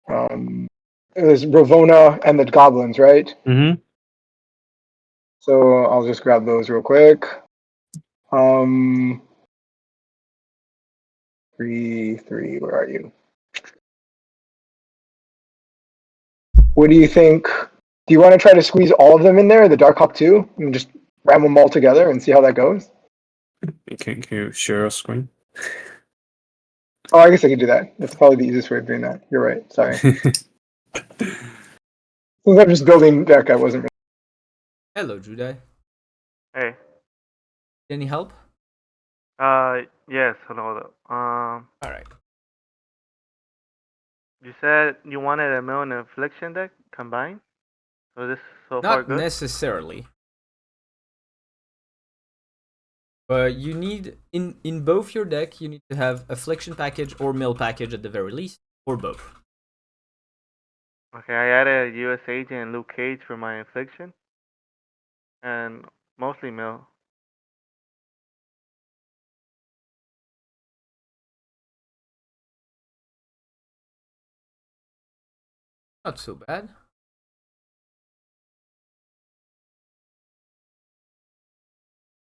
it was Ravona and the goblins, right? Mm-hmm. So I'll just grab those real quick. 3, where are you? What do you think? Do you want to try to squeeze all of them in there, the Darkhawk too, and just ram them all together and see how that goes? Can you share a screen? Oh, I guess I could do that. That's probably the easiest way of doing that. You're right. Sorry. Since I'm just building deck, I wasn't. Hello, Judai. Hey. Any help? Yes. Hello. All right. You said you wanted a mill and affliction deck combined. So this so far Not good. necessarily. But you need in both your deck you need to have affliction package or mill package at the very least, or both. Okay, I added U.S. Agent and Luke Cage for my affliction, and mostly mill. Not so bad.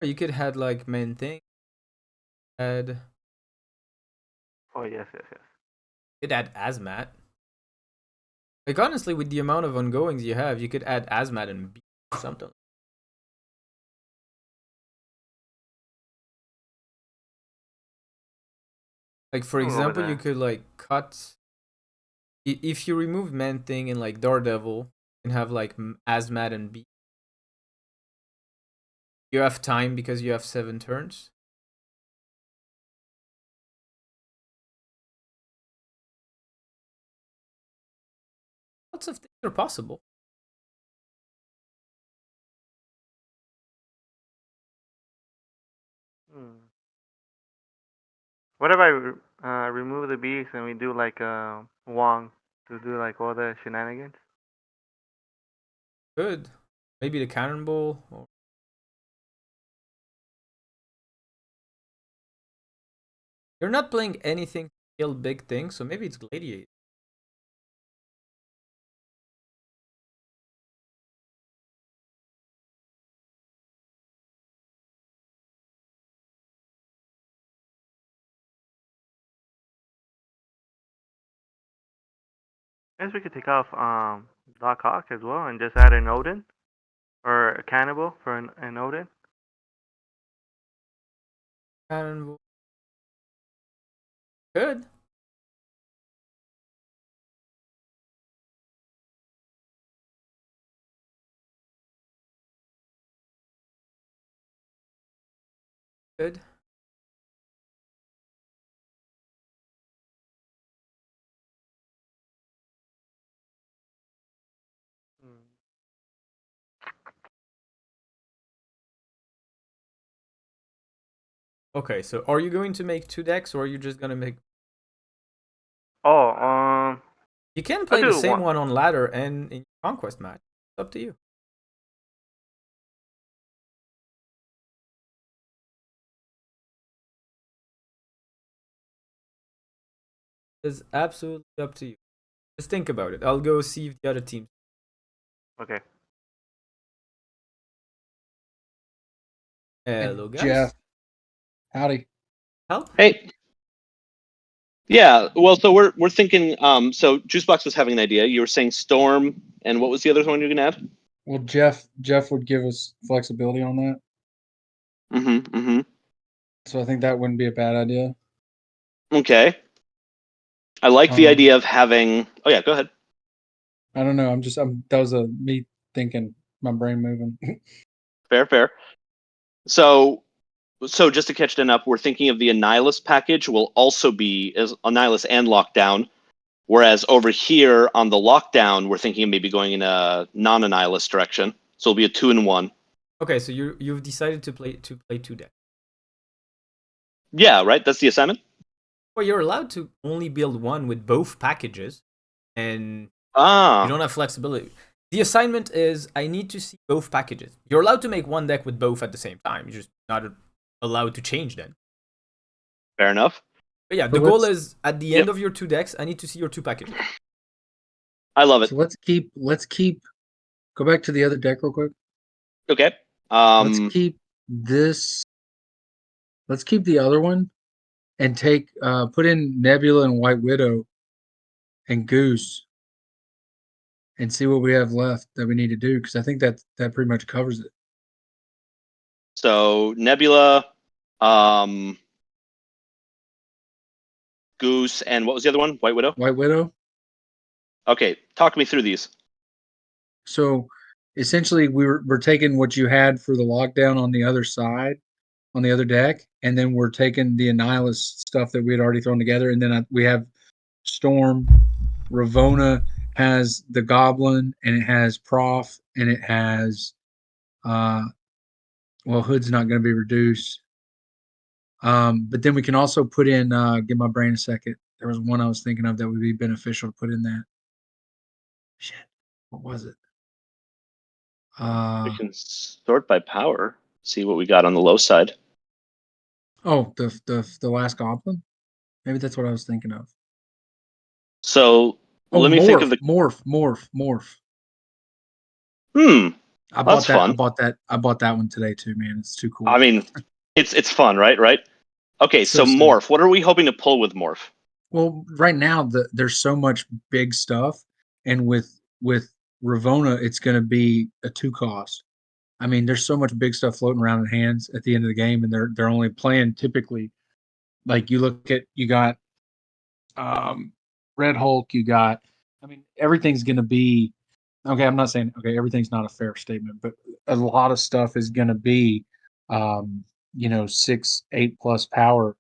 You could add like main thing. Add. Oh yes. You could add Azmat. Like honestly, with the amount of ongoings you have, you could add Azmat and B or something. Like for I'll go with example, you that. could like cut. If you remove Man Thing and like Daredevil, and have like Azmat and B. You have time because you have 7 turns. Lots of things are possible. What if I remove the beast and we do like Wong to do like all the shenanigans? Good. Maybe the cannonball. Or... You're not playing anything to kill big things, so maybe it's gladiator. I guess we could take off Doc Hawk as well and just add an Odin or a cannibal for an Odin. Cannonball. Good. Good. Okay, so are you going to make 2 decks or are you just gonna make... Oh, You can I'll play the do same one. one on ladder and in conquest match. It's up to you. It's absolutely up to you. Just think about it. I'll go see if the other team. Okay. Hello, And guys. Jeff, howdy. Help? Hey. Yeah. Well, so we're thinking. So Juicebox was having an idea. You were saying Storm, and what was the other one you're gonna add? Well, Jeff would give us flexibility on that, Mm-hmm. Mm-hmm. so I think that wouldn't be a bad idea. Okay. I like the idea of having. Oh yeah, go ahead. I don't know. That was me thinking, my brain moving. Fair. So just to catch Den up, we're thinking of the Annihilus package will also be as Annihilus and Lockdown, whereas over here on the Lockdown, we're thinking of maybe going in a non-Annihilus direction. So it'll be a 2-in-1. Okay, so you've decided to play 2 decks. Yeah, right. That's the assignment. Well, you're allowed to only build one with both packages, and you Ah, don't have flexibility. The assignment is I need to see both packages. You're allowed to make one deck with both at the same time. You're just not allowed to change then. fair enough. But yeah, So the goal let's- is at the Yep. end of your 2 decks, I need to see your 2 packages. I love it. So let's keep. Go back to the other deck real quick. Okay. Let's keep this. Let's keep the other one, and put in Nebula and White Widow, and Goose, and see what we have left that we need to do, because I think that pretty much covers it. So Nebula, Goose, and what was the other one? White Widow. White Widow. Okay, talk me through these. So essentially, we're taking what you had for the lockdown on the other side, on the other deck, and then we're taking the Annihilus stuff that we had already thrown together, and then we have Storm. Ravona has the Goblin, and it has Prof, and it has well, Hood's not going to be reduced. But then we can also put in, give my brain a second. There was one I was thinking of that would be beneficial to put in that. Shit, what was it? We can sort by power. See what we got on the low side. Oh, the last Goblin. Maybe that's what I was thinking of. So Oh, let me think of the. morph. I That's bought that. fun. I bought that one today too, man. It's too cool. I mean, it's fun, right? Okay, so So Morph. What are we hoping to pull with Morph? Well, right now there's so much big stuff, and with Ravona, it's going to be a 2 cost. I mean, there's so much big stuff floating around in hands at the end of the game, and they're only playing typically. Like you got Red Hulk, I mean, everything's going to be okay. I'm not saying okay, everything's not a fair statement, but a lot of stuff is going to be 6, 8+ power.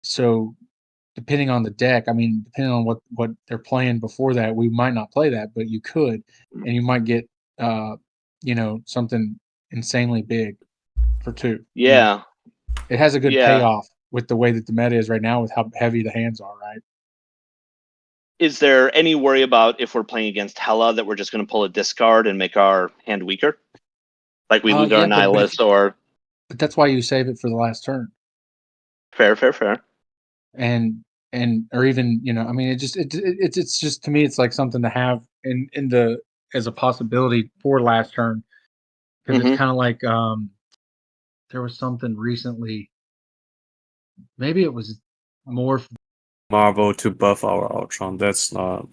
So depending on the deck, I mean, depending on what they're playing before that, we might not play that, but you could, and you might get something insanely big for 2. Yeah. it has a good Yeah. payoff with the way that the meta is right now, with how heavy the hands are, right? Is there any worry about if we're playing against Hela that we're just going to pull a discard and make our hand weaker? Like we lose our Yeah, Nihilus or... but that's why you save it for the last turn. Fair. And or even, I mean, it's just, to me, it's like something to have in the as a possibility for last turn, because it's kind of like there was something recently, maybe it was more Marvel to buff our Ultron. That's not.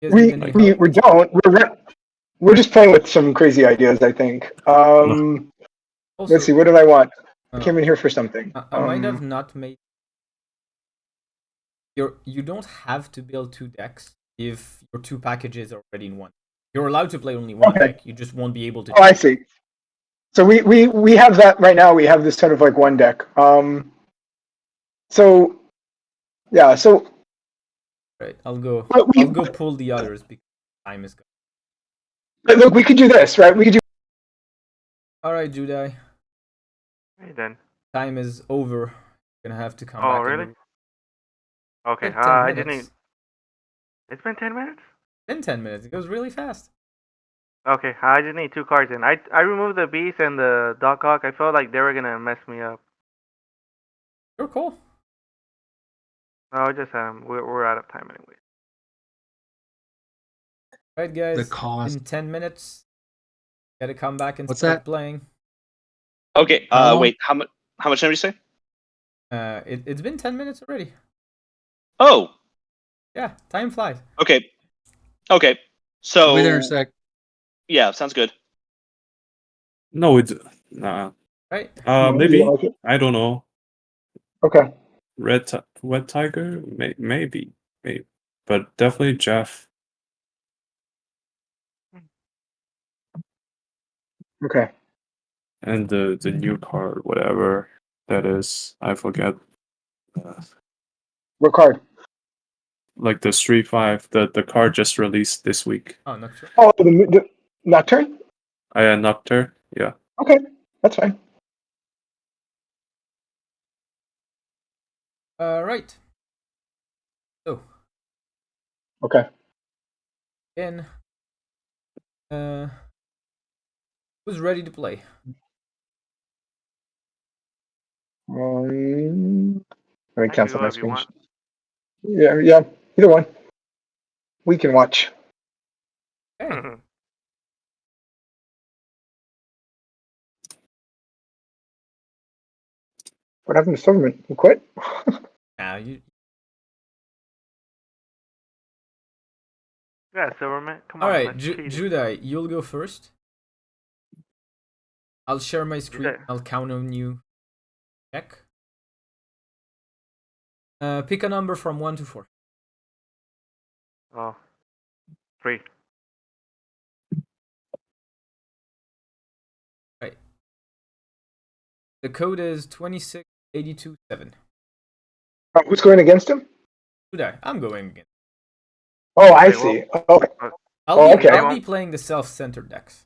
You guys need any help? We don't. We're just playing with some crazy ideas, I think. Also, Let's see. What did I want? I came in here for something. I might have not made. You don't have to build 2 decks if your 2 packages are already in one. You're allowed to play only one deck. You just won't be able to. Oh, I see. So we have that right now. We have this sort of like one deck. So yeah. So right, I'll go pull the others because time is gone. Look, we could do this, right? We could do. All right, Judai. Hey then. Time is over. You're gonna have to come Oh back. really? Okay. It's 10 I just minutes. need. It's been 10 minutes. In 10 minutes, it goes really fast. Okay, I just need 2 cards in. I removed the beast and the Doc Hawk. I felt like they were gonna mess me up. You're cool. No, just we're out of time anyway. Right, guys. the cost. In 10 minutes, gotta come back and What's start that? playing. Okay. How long? Wait. How much time did you say? It's been 10 minutes already. Oh. Yeah, time flies. Okay. So. I'll be there in a sec. Yeah, sounds good. No, it's nah. Right. Maybe Like it? I don't know. Okay. Red Tiger, maybe, but definitely Jeff. Okay. And the new card, whatever that is, I forget. What card? Like the Street 5, the card just released this week. Oh, not sure. Oh, the Nocturne. Nocturne, yeah. Okay, that's fine. Right. So. Okay. Again. Who's ready to play? Let me I can cancel go my if you screen. want. Yeah. Either one. We can watch. Okay. What happened to Silverman? He quit? Now you. Yeah, Silverman. Come All on. right, Let's cheat it. Judai, you'll go first. I'll share my screen. Judai. I'll count on you. Check. Pick a number from 1 to 4. Oh. 3. Right. The code is 26827. Who's going against him? Judai, I'm going again. Oh, I Wait, see. well, Okay. I'll be playing the self-centered decks.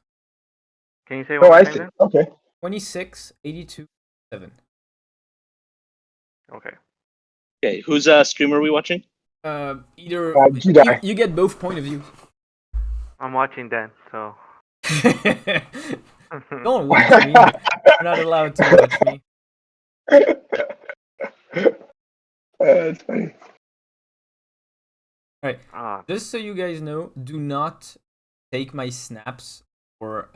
Can you say one Oh, more I time see. then? Okay. 26827. Okay. Okay. Whose stream are we watching? Either Judai. you get both point of view. I'm watching then, so. Don't watch me. You're not allowed to watch me. That's funny. Right. Ah, Just so you guys know, do not take my snaps for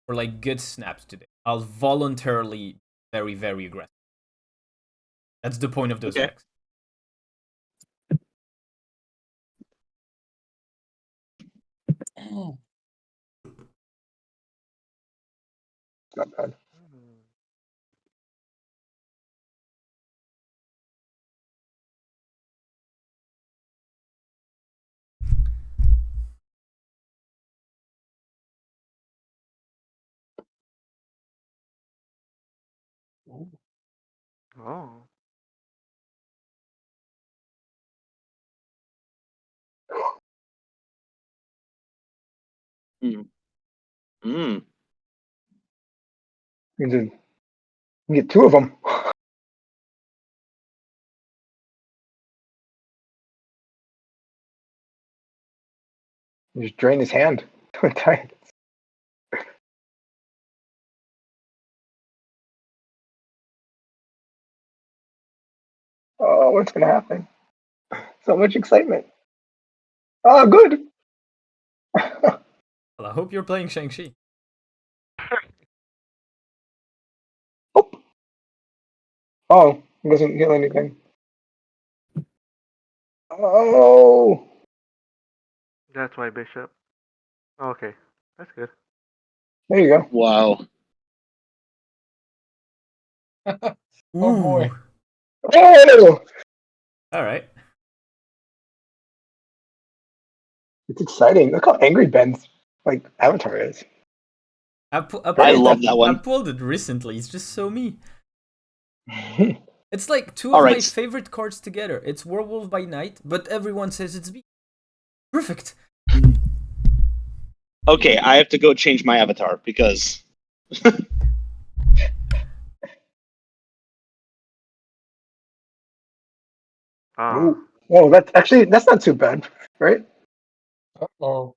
like good snaps today. I'll voluntarily very, very aggressive. That's the point of those Okay. decks. Not bad. oh. Mm. You can get two of them. Just drain his hand. Oh, what's gonna happen? So much excitement. Oh, good. Well, I hope you're playing Shang-Chi. Oh, it doesn't heal anything. Oh, That's why bishop. Okay, that's good. there you go. Wow. Oh Ooh. boy. Oh, All right. it's exciting. Look how angry Ben's like avatar is. I I pulled love it. that I one. pulled it recently. It's just so me. Oh, It's like two All of right. my favorite cards together. It's Werewolf by Night, but everyone says it's B. Perfect. Okay, I have to go change my avatar because Oh, oh, that's not too bad, right? Oh.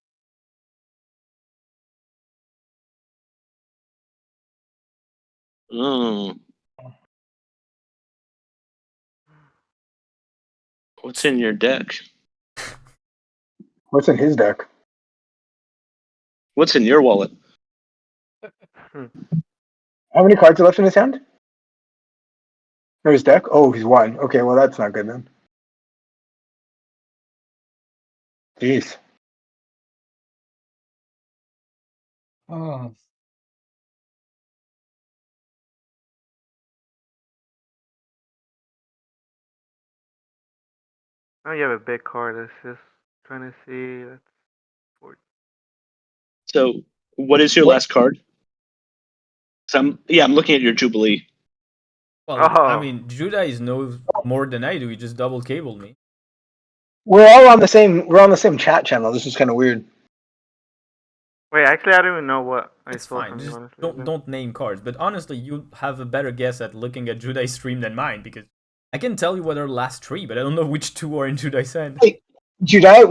mm, what's in your deck? What's in his deck? What's in your wallet? How many cards are left in his hand? Or his deck? Oh, he's one. Okay, well that's not good then. Jeez. Oh. oh, you have a big card. Let's just trying to see. That's 40. So, what is your What? last card? So I'm looking at your Jubilee. Well, I Oh, mean, Judai knows more than I do. He just double cabled me. We're all on the same. We're on the same chat channel. This is kind of weird. wait. Actually, I don't even know what I It's stole fine. from you. Just Honestly, don't name cards. But honestly, you have a better guess at looking at Judai's stream than mine because I can tell you what are last three, but I don't know which two are in Judai's hand. Hey, Judai,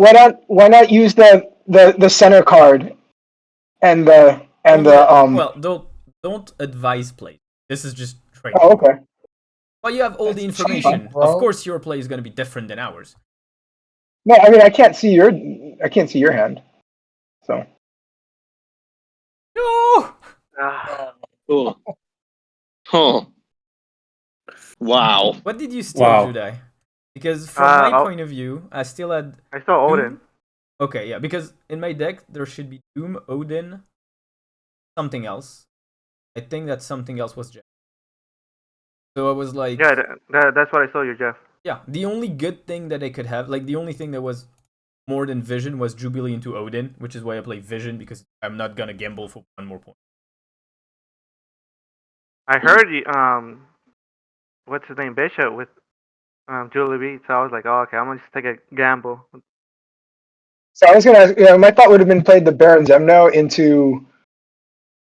why not use the center card and the Well, don't advise play. This is just training. Oh, okay. But you have all the That's cheating, information. bro. Of course, your play is going to be different than ours. No, I mean I can't see your hand. So No. ah, Oh, oh, wow. What did you steal, Wow. Judai? Because from my oh, point of view, I still had I stole Odin. Doom. Okay, yeah, because in my deck there should be Doom, Odin, something else. I think that something else was Jeff. So I was like, Yeah, that's what I stole you, Jeff. yeah, the only good thing that I could have, like the only thing that was more than Vision was Jubilee into Odin, which is why I play Vision because I'm not gonna gamble for one more point. I heard you. What's his name? Bishop with Julie Beats. So I was like, oh, okay, I'm gonna just take a gamble. so I was gonna ask, my thought would have been played the Baron Zemno into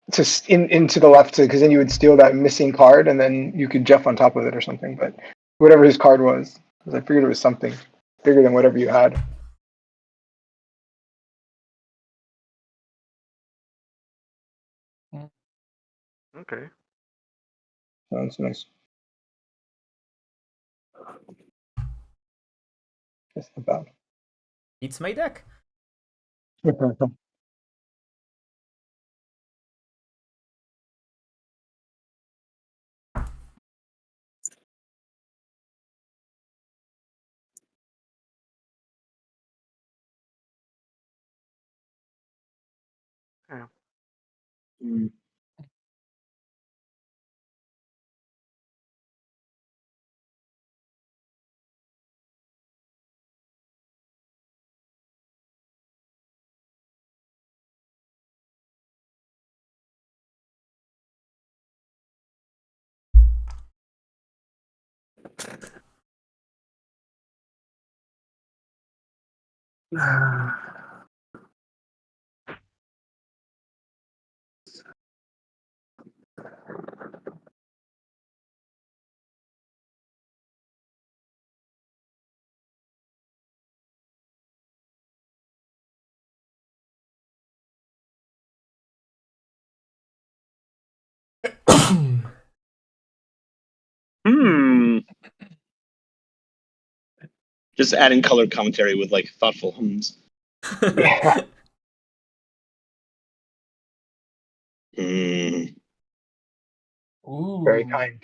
the left because then you would steal that missing card and then you could Jeff on top of it or something. But whatever his card was, because I figured it was something bigger than whatever you had. Okay. Sounds nice. Just about. It's my deck. Yeah. Mm. Just adding color commentary with like thoughtful hums. Yeah. Mm. Ooh. Very kind.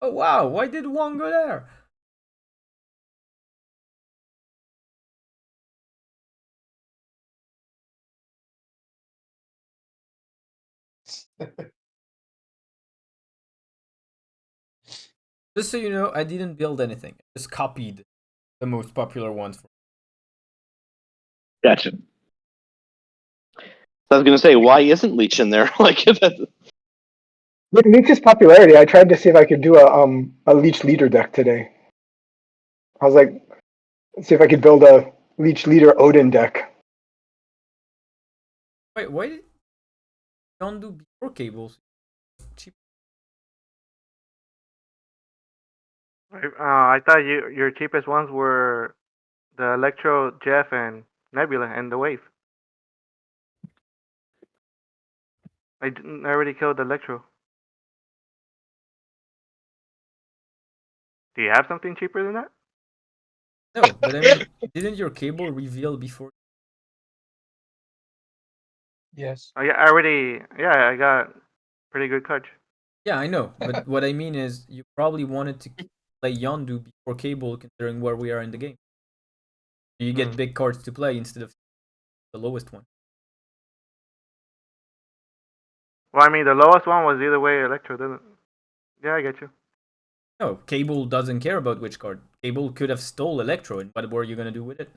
Oh wow, why did one go there? Just so you know, I didn't build anything. I just copied the most popular ones. Gotcha. I was gonna say, why isn't Leech in there? Like, With Leech's popularity, I tried to see if I could do a Leech leader deck today. I was like, see if I could build a Leech leader Odin deck. Wait, why did John do before cables? Cheap. I thought your cheapest ones were the Electro, Jeff, and Nebula, and the Wave. I already killed the Electro. Do you have something cheaper than that? No, but I mean, didn't your cable reveal before? Yes. Oh yeah, I already. Yeah, I got pretty good catch. Yeah, I know, but what I mean is, you probably wanted to play Yondu before cable, considering where we are in the game. You get big cards to play instead of the lowest one. Well, I mean, the lowest one was either way Electro, didn't? Yeah, I get you. No, cable doesn't care about which card. Cable could have stole Electro, and what were you gonna do with it?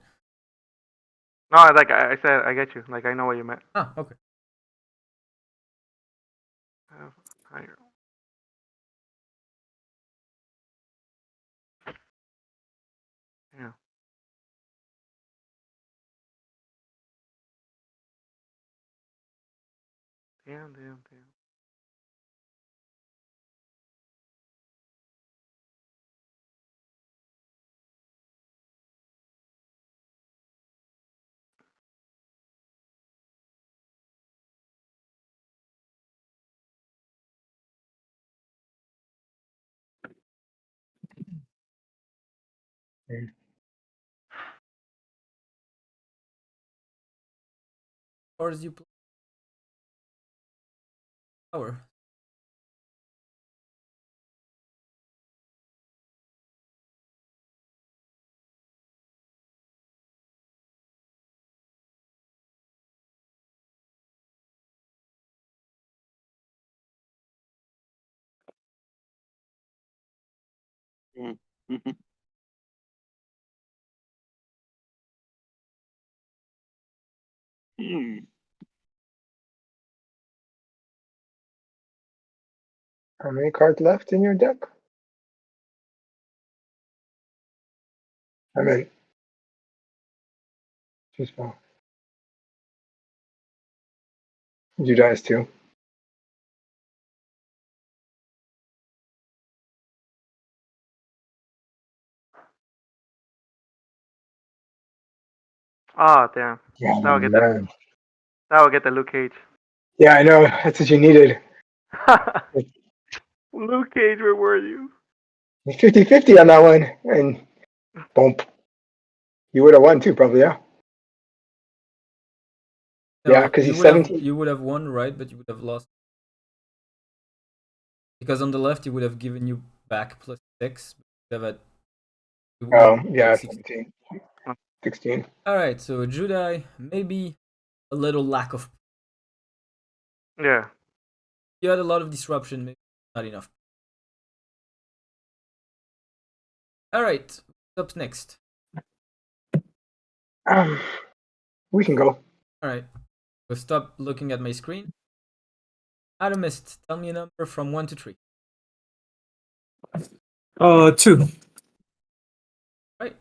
No, like I said, I get you. Like I know what you meant. Ah, okay. Higher. Yeah. Damn. Cards you play. Power. Mhm. Mm. How many cards left in your deck? I mean, just well, you guys too. Oh damn. Yeah, That would get the man. Luke Cage. Yeah, I know. That's what you needed. Luke Cage, where were you? 50-50 on that one, and boom, you would have won too, probably. Yeah. Yeah, No, because he's 17. you would have won, right? But you would have lost because on the left he would have given you back +6. But you would have Oh, like yeah, 16. 17. 16. All right, so Judai, maybe a little lack of. Yeah. You had a lot of disruption, maybe not enough. All right, what's up next? We can go. All right, so stop looking at my screen. Atomist, tell me a number from 1 to 3. 2. Right,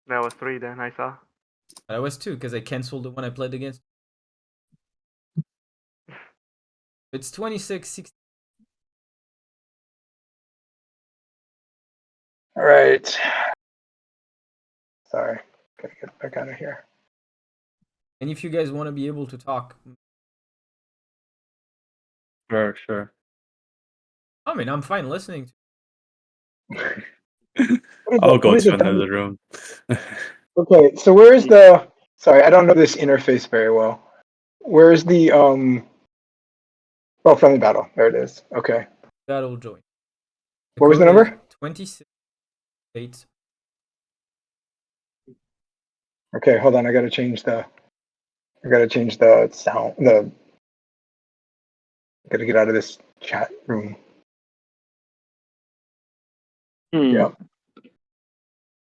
That was 3 then, I saw. but I was 2 because I canceled the one I played against. It's 26, 16. All right. Sorry. Gotta get back out of here. And if you guys want to be able to talk, Sure. I mean, I'm fine listening. I'll go where's to the another room. Okay, so where's the? Sorry, I don't know this interface very well. Where's the Oh, friendly battle. There it is. Okay. Battle join. What was the code is number? 26 8. Okay, hold on. I gotta change the. I gotta change the sound. The. Gotta get out of this chat room. Hmm. Yep.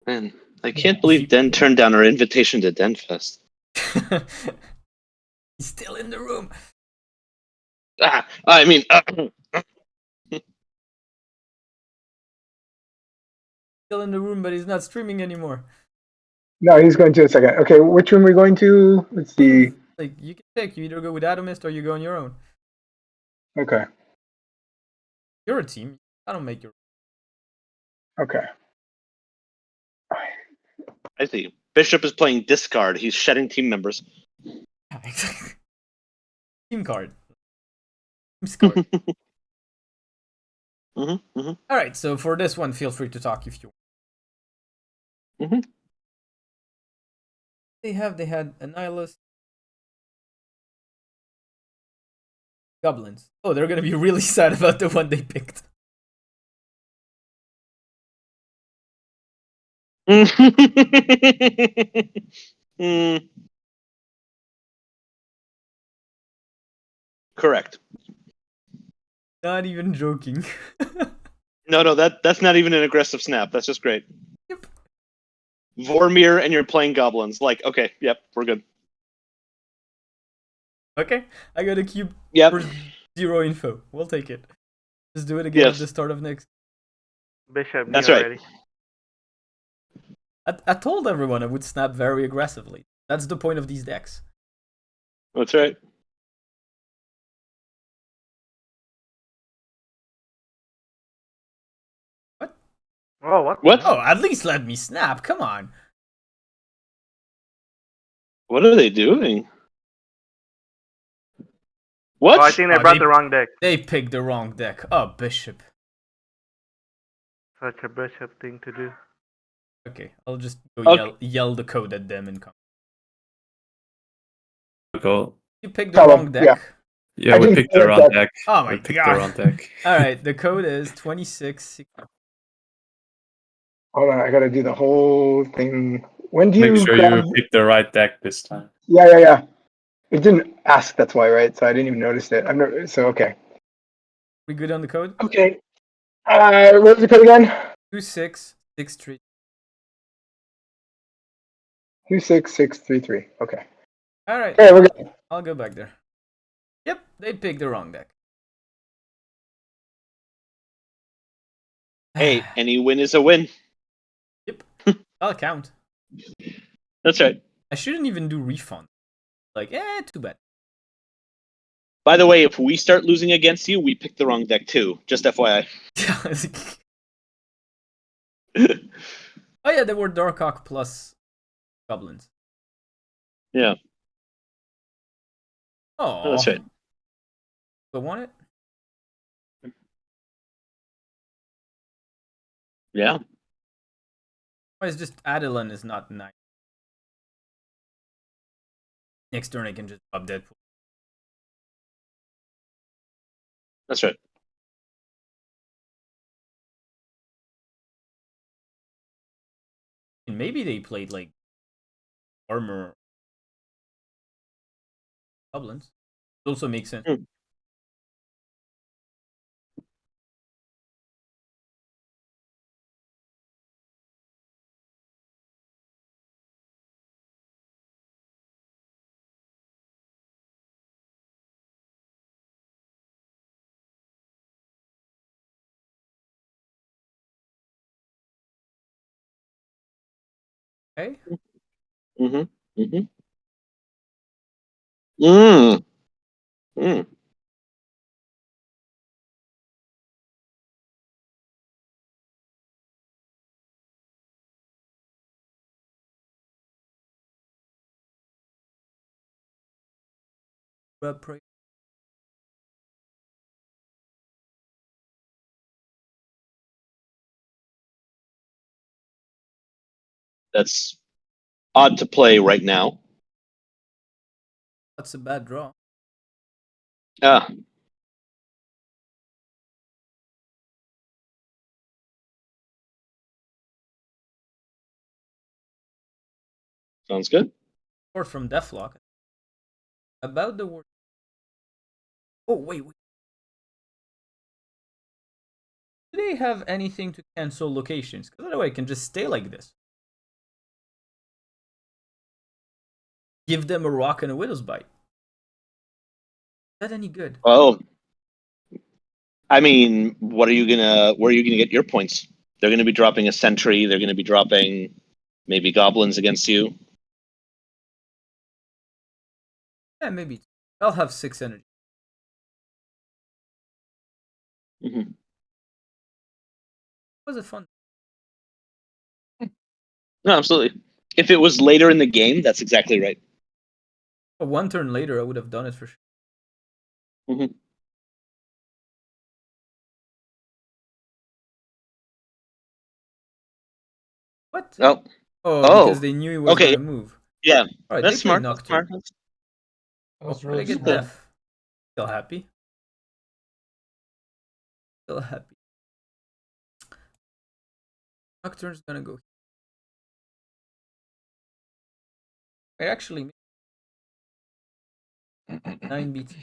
Man, I can't believe Den turned down our invitation to DenFest. He's still in the room. I mean, Still in the room, but he's not streaming anymore. No, he's going to a second. Okay, which room are we going to? Let's see. Like, you can pick. You either go with Atomist or you go on your own. Okay. You're a team. I don't make your. Okay. I see. Bishop is playing discard. He's shedding team members. Team card. Team score. Mm-hmm. All right. So for this one, feel free to talk if you want. Mm-hmm. They had a nihilist. Goblins. Oh, they're gonna be really sad about the one they picked. Mm. Correct. Not even joking. No, that's not even an aggressive snap. That's just great. Yep. Vormir and you're playing goblins. Like, okay, yep, we're good. Okay, I got a cube Yep. for 0 info. We'll take it. Just do it again at the start of next. Bishop That's knee right. already. I told everyone I would snap very aggressively. That's the point of these decks. That's right. What? Oh, what? What? Oh, at least let me snap. Come on. What are they doing? What? Oh, I think they brought the wrong deck. They picked the wrong deck. Oh, Bishop. Such a bishop thing to do. Okay, I'll just go Okay. yell the code at them and come. Go. You picked the Tell wrong them, deck? yeah. Yeah, I we didn't picked say the it, wrong but- deck. Oh my We picked god. the wrong deck. Alright, the code is 26. Hold on, I gotta do the whole thing. When do Make you sure grab? you pick the right deck this time. Yeah. It didn't ask. That's why, right? So I didn't even notice it. I'm not. So okay. We good on the code? Okay. What was the code again? 2663. 26633. Okay. Alright, Okay, we're good. I'll go back there. Yep, they picked the wrong deck. Hey, any win is a win. Yep, I'll count. That's right. I shouldn't even do refund. Like, too bad. By the way, if we start losing against you, we picked the wrong deck too. Just FYI. Oh yeah, they were Darkhawk plus goblins. Yeah. Oh, That's right. But want it? Yeah. Why is just Adelan is not nice? Next turn I can just pop Deadpool. That's right. And maybe they played like armor goblins. It also makes sense. Hmm. Okay. Mm-hmm. Mm-hmm. Mm. Mm. But pray. that's odd to play right now. That's a bad draw. Ah, sounds good. Or from Deathlock. About the word. Oh, wait. Do they have anything to cancel locations? Because otherwise I can just stay like this. Give them a rock and a widow's bite. Is that any good? Oh, I mean, where are you gonna get your points? They're gonna be dropping a sentry. They're gonna be dropping maybe goblins against you. Yeah, maybe. I'll have 6 energy. Mm-hmm. Was it fun? No, absolutely. If it was later in the game, that's exactly right. One turn later, I would have done it for sure. Mm-hmm. What? Oh, Because they knew he was okay. gonna move. Yeah, Alright, that's they played smart. That's Nocturne. smart. That's But I really get smart. death. Still happy. Still happy. Nocturne's gonna go. I actually 9 beats.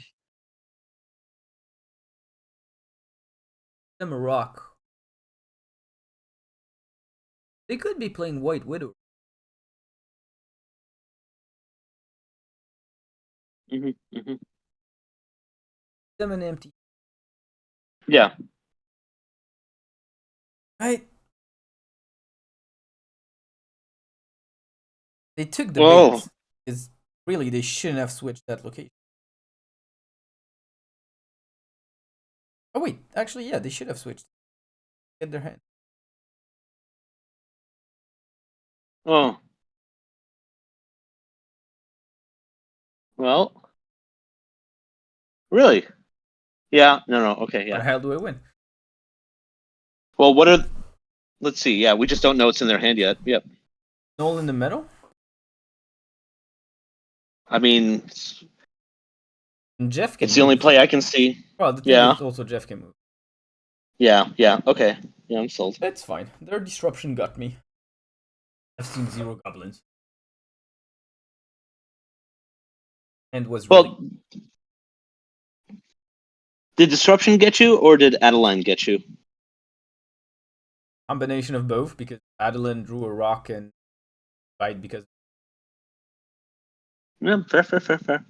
Them a rock. They could be playing White Widow. Mm-hmm. Mm-hmm. Them an empty. Yeah. Right? They took the Whoa. bait. Is really they shouldn't have switched that location. Oh wait, actually yeah, they should have switched. Get their hand. Oh. Well. Really? Yeah. No. Okay. How the Yeah. hell do I win? Well, what are? Let's see. Yeah, we just don't know what's in their hand yet. Yep. Null in the middle? I mean, And Jeff can it's the only move. play I can see. Well, the thing Yeah. is also Jeff can move. Yeah. Yeah. Okay. Yeah, I'm sold. That's fine. Their disruption got me. I've seen 0 goblins. And was really Well, did disruption get you, or did Adeline get you? combination of both because Adeline drew a rock and died because Yeah. Fair.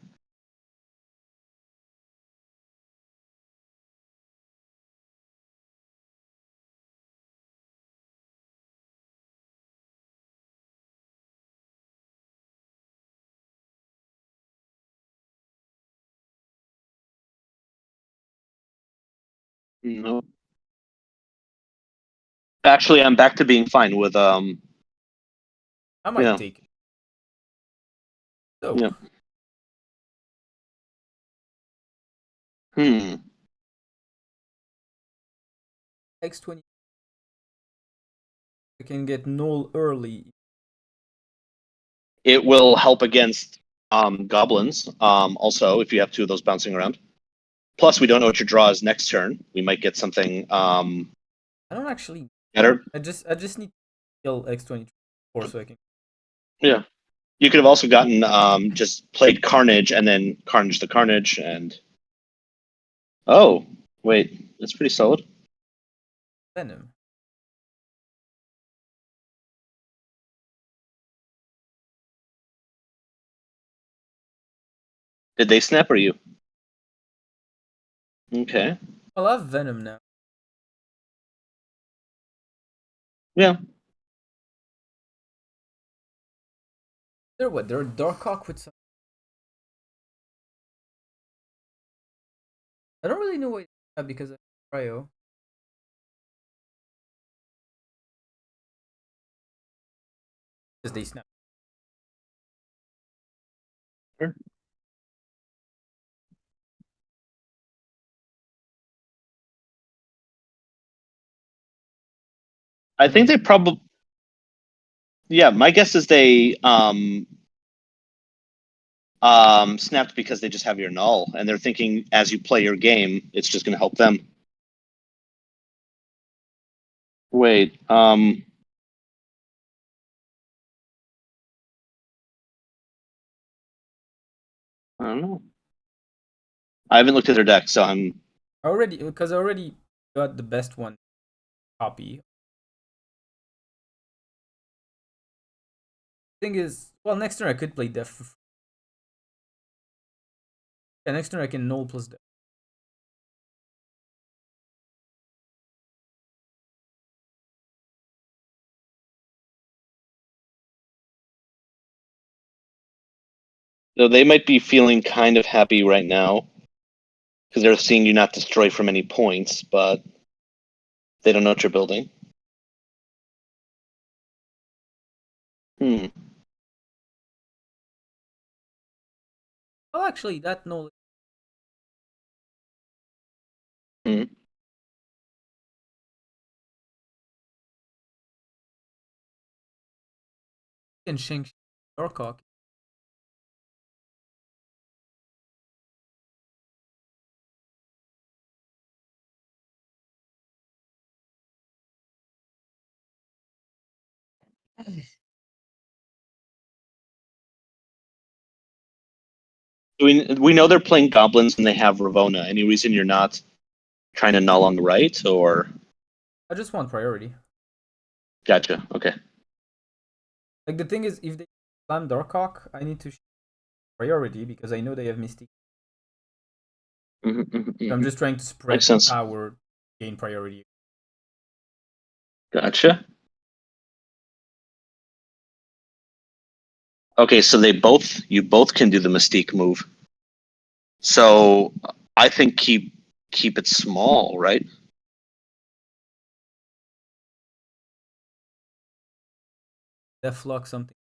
No. Actually, I'm back to being fine with I might Yeah. take it. So Yeah. Hmm. X20 I can get null early. It will help against goblins. Also, if you have 2 of those bouncing around. Plus, we don't know what your draw is next turn. We might get something I don't actually better. I just need to kill X24 so I can Yeah. You could have also gotten just played Carnage and then Carnage the Carnage and oh wait, that's pretty solid. venom. Did they snap or you? Okay. Well, I have venom now. Yeah. They're what? They're Darkhawk with some. I don't really know what because of Cryo. Because they snap. Sure. I think they probably Yeah, my guess is they snapped because they just have your null, and they're thinking as you play your game, it's just going to help them. Wait, I don't know. I haven't looked at their deck, so I'm because I already got the best one copy. Thing is, well, next turn I could play Def. Yeah, next turn I can null plus Def. so they might be feeling kind of happy right now because they're seeing you not destroy from any points, but they don't know what you're building. Hmm. Well, actually, that null Hmm. can shank Dorcock. We know they're playing goblins and they have Ravona. Any reason you're not trying to null on the right, or I just want priority. gotcha? Okay. Like the thing is, if they slam Dorcock, I need to priority because I know they have Mystic. So I'm just trying to spread Makes the sense. power, gain priority. Gotcha. Okay, so you both can do the Mystique move. So I think keep it small, right? Deathlock something.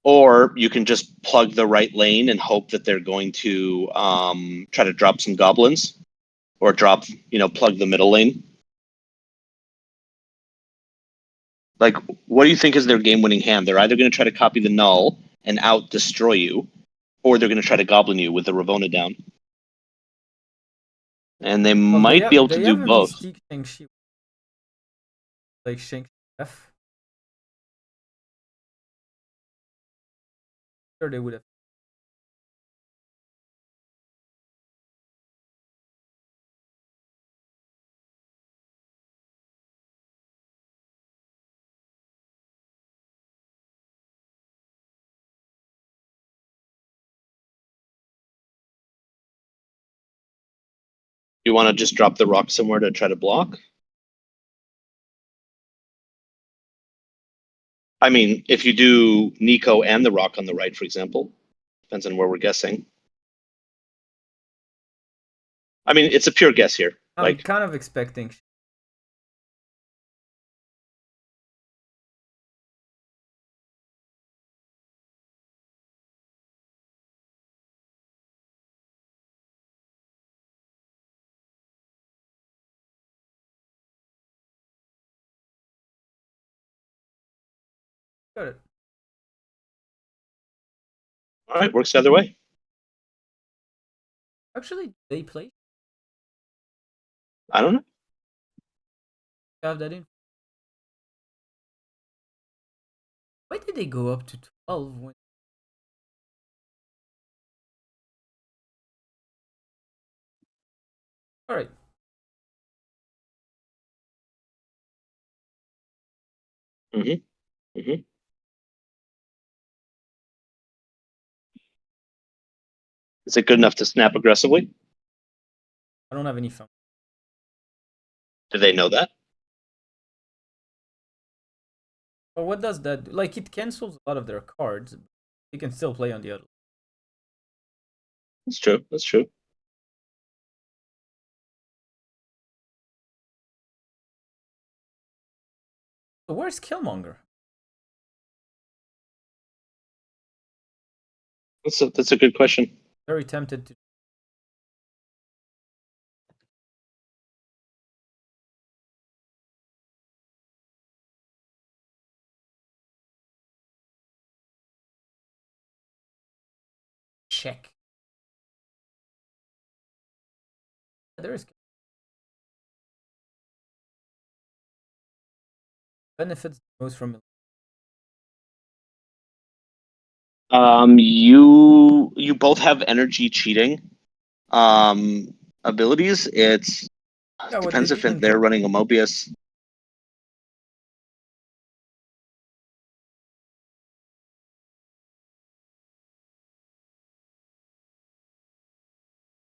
Or you can just plug the right lane and hope that they're going to try to drop some goblins, or plug the middle lane. Like, what do you think is their game-winning hand? They're either going to try to copy the null and out destroy you, or they're going to try to goblin you with the Ravona down. And they Well, might be able to they do have a both. Mystique Shang-Chi. Like Shang-Chi F. Sure, they would have. You want to just drop the rock somewhere to try to block? I mean, if you do Nico and the rock on the right, for example, depends on where we're guessing. I mean, it's a pure guess here. I'm kind of expecting. Got it. All right, works either way. Actually, they play. I don't know. Have that in. Why did they go up to 12 when? All right. Mm-hmm. Mm-hmm. Is it good enough to snap aggressively? I don't have any fun. Do they know that? But what does that do? Like, it cancels a lot of their cards. You can still play on the other. That's true. That's true. So where's Killmonger? That's a good question. Very tempted to. There is benefits the most from You both have energy cheating abilities. It's yeah, what they depends if mean in they're total. running a Mobius.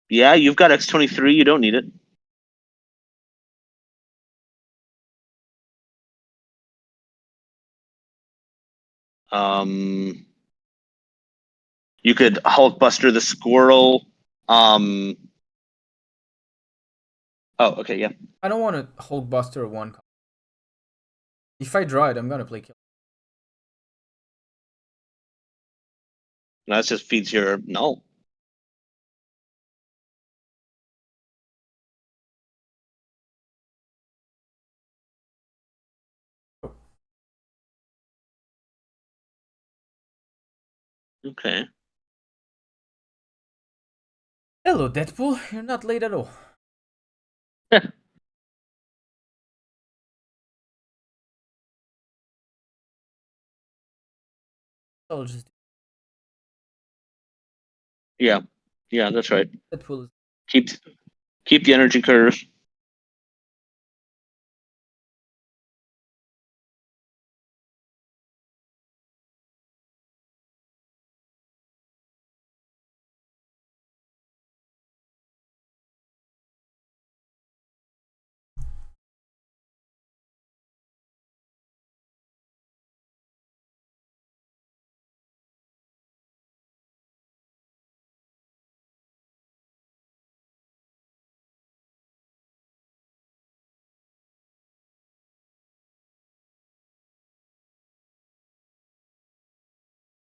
Yeah, you've got X23. You don't need it. You could Hulkbuster the squirrel. Oh, okay, yeah. I don't want to Hulkbuster one. If I draw it, I'm gonna play kill. No, that just feeds your null. Okay. Hello, Deadpool. You're not late at all. I'll just Yeah, yeah, that's right. Deadpool. Keep keep the energy curve.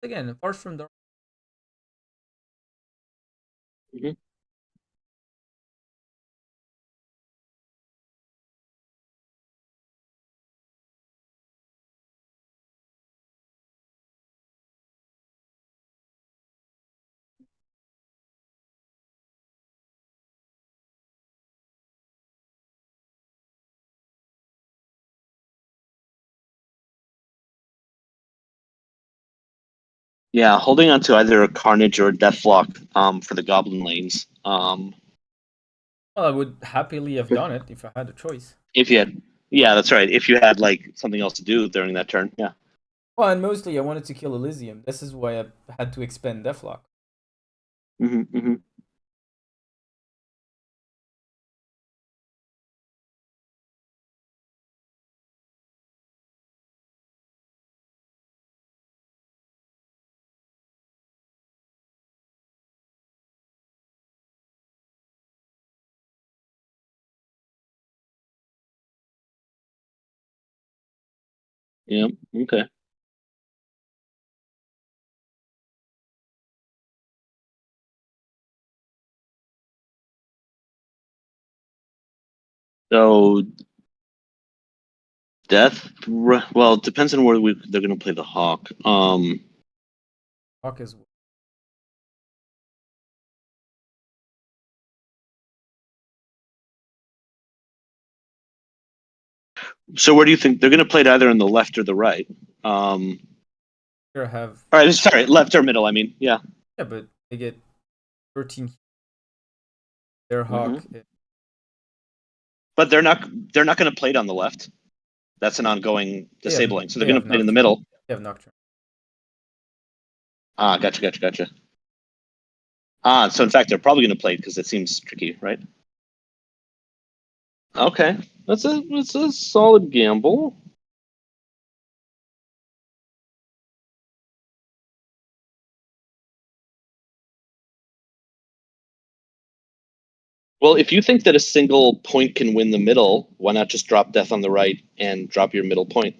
Again, apart from the Mhm. Yeah, holding on to either a Carnage or a Deathlock for the Goblin lanes. well, I would happily have done it if I had a choice. If you had, yeah, that's right. If you had like something else to do during that turn, yeah. Well, and mostly I wanted to kill Elysium. This is why I had to expend Deathlock. Mm-hmm. Yeah. Okay. So well, it depends on where they're going to play the Hawk. Hawk is So where do you think they're going to play it either on the left or the right? here have All right, sorry, left or middle. I mean, yeah. yeah, but they get 13. Their Hmm. Hawk. But they're not going to play it on the left. That's an ongoing disabling. So they're They going have to play it in the Nocturne. middle. They have Nocturne. Ah, gotcha. Ah, so in fact, they're probably going to play it because it seems tricky, right? Okay, that's a solid gamble. Well, if you think that a single point can win the middle, why not just drop Death on the right and drop your middle point?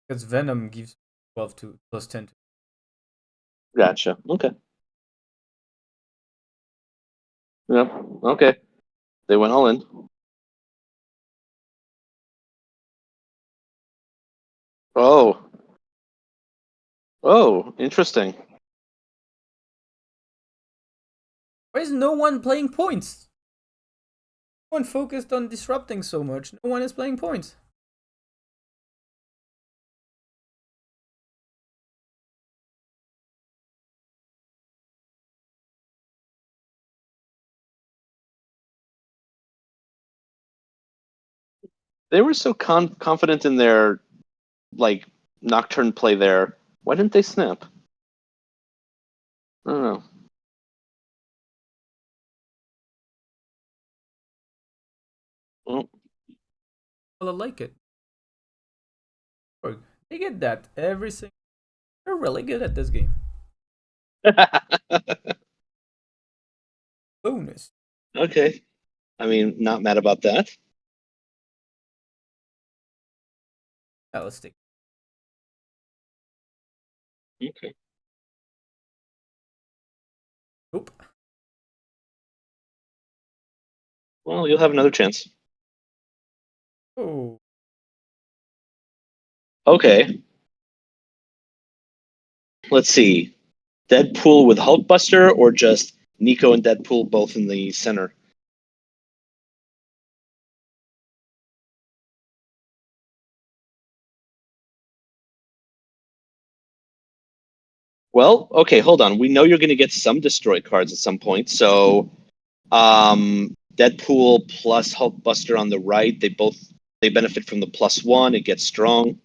Because Venom gives 12 to plus 10 to. Gotcha. Okay. Yep. Okay. They went all in. Oh. Oh, interesting. Why is no one playing points? one focused on disrupting so much. No one is playing points. They were so confident in their like nocturne play there. Why didn't they snap? I don't know. Well, Well, I like it. They get that every single. They're really good at this game. Bonus. okay. I mean, not mad about that. Yeah, let's take. Okay. Oop. Well, you'll have another chance. Oh. Okay. Let's see. Deadpool with Hulkbuster or just Nico and Deadpool both in the center? Well, okay, hold on. We know you're going to get some destroy cards at some point. So, Deadpool plus Hulkbuster on the right, they benefit from the +1. It gets strong.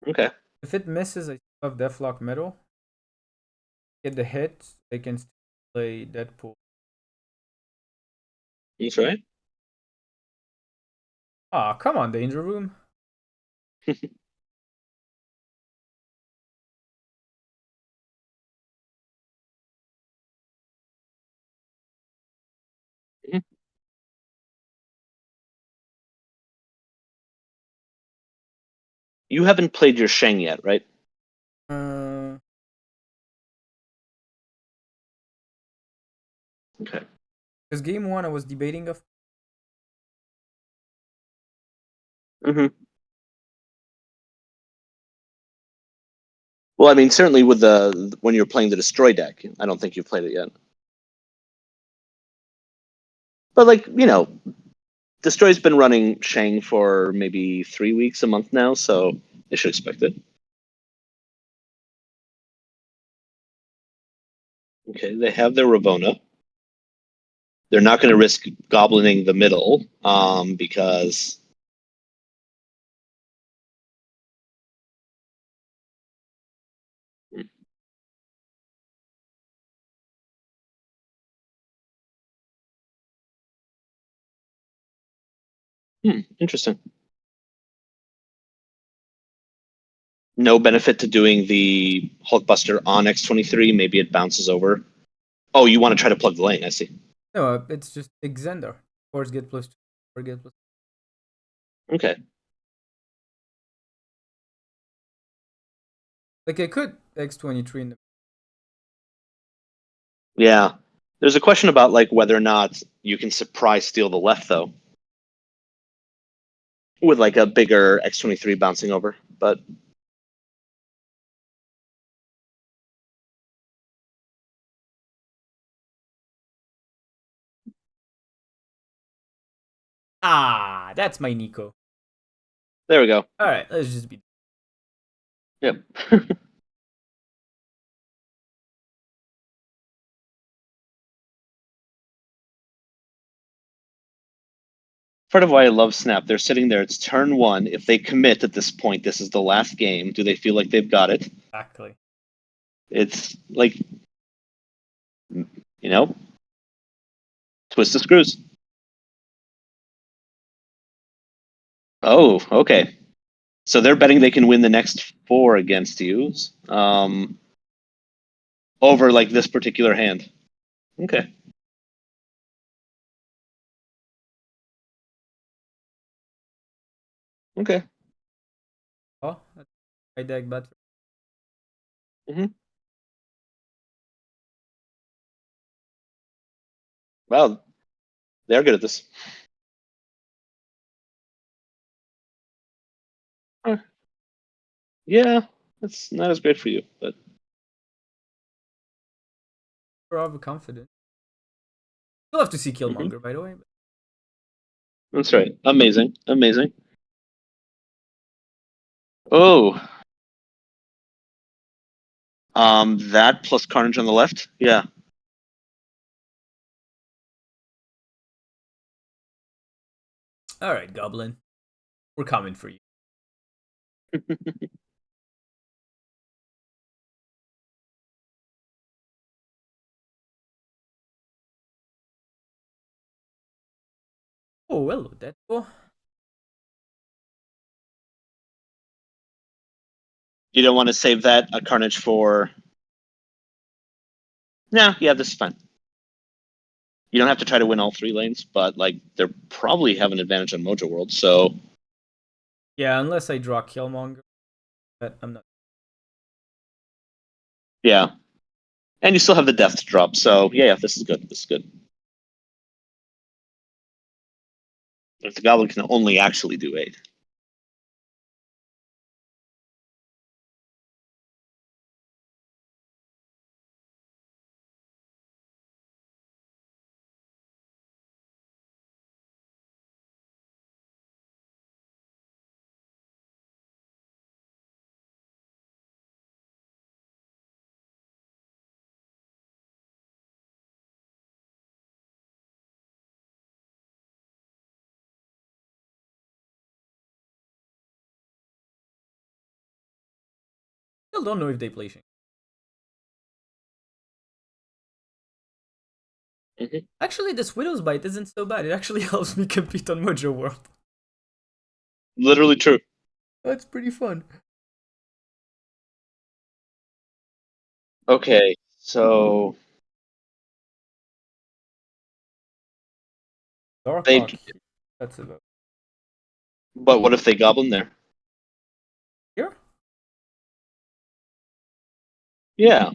Okay. If it misses, I still have Deathlock Metal. Get the hit, they can still play Deadpool. That's right. Ah, come on, Danger Room. You haven't played your Shang yet, right? Uh, Okay. Because game one, I was debating of. Mm-hmm. Well, I mean, certainly with when you're playing the destroy deck, I don't think you've played it yet. But like, destroy's been running Shang for maybe 3 weeks, a month now, so they should expect it. Okay, they have their Ravona. They're not going to risk goblining the middle, because interesting. No benefit to doing the Hulkbuster on X23. Maybe it bounces over. Oh, you want to try to plug the lane? I see. No, it's just Exander. Force get +2. Or get plus. Okay. Like I could X23 in the. Yeah. There's a question about like whether or not you can surprise steal the left though, with like a bigger X23 bouncing over. But Ah, that's my Nico. there we go. All right, let's just be. Yep. Part of why I love Snap. They're sitting there. It's turn 1. If they commit at this point, this is the last game. Do they feel like they've got it? Exactly. It's like, twist the screws. Oh, okay. So they're betting they can win the next 4 against you, over like this particular hand. Okay. Okay. Oh, that's my deck, but Wow, they're good at this. Yeah, that's not as great for you, but we're overconfident. You'll have to see Killmonger, by the way. That's right. Amazing. Amazing. Oh. That plus Carnage on the left? Yeah. All right, Goblin. We're coming for you. Oh, hello, Deadpool. You don't want to save that Carnage for. Nah, yeah, this is fine. You don't have to try to win all 3 lanes, but like they probably have an advantage on Mojo World, so Yeah, unless I draw Killmonger, but I'm not. yeah. And you still have the death to drop, so yeah, this is good. This is good. If the Goblin can only actually do 8. Still don't know if they play Shang. Actually, this Widow's Bite isn't so bad. It actually helps me compete on Mojo World. Literally true. That's pretty fun. Okay, so Darkhawk. That's about but what if they Goblin there? here. Yeah.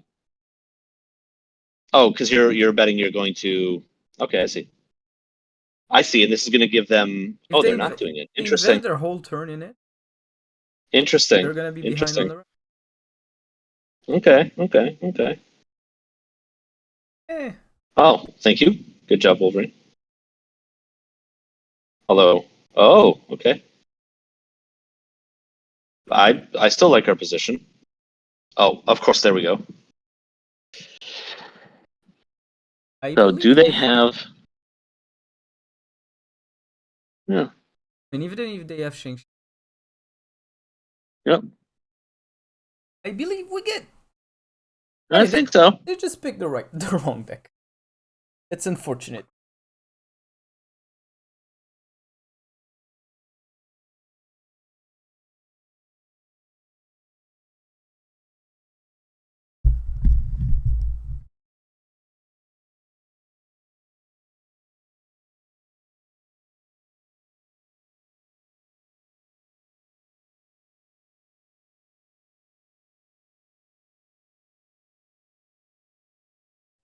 Oh, because you're betting you're going to. Okay, I see. I see, and this is going to give them. If Oh, they they're not doing it. invest Interesting. their whole turn in it, Interesting. they're gonna be behind on Interesting. the rest. Okay. Okay. Okay. Eh. Oh, thank you. Good job, Wolverine. Although, oh, okay. I still like our position. Oh, of course, there we go. I So, do believe. they have? Yeah. And even if they have Shang, Yep. I believe we get. I think so. They just picked the wrong deck. It's unfortunate.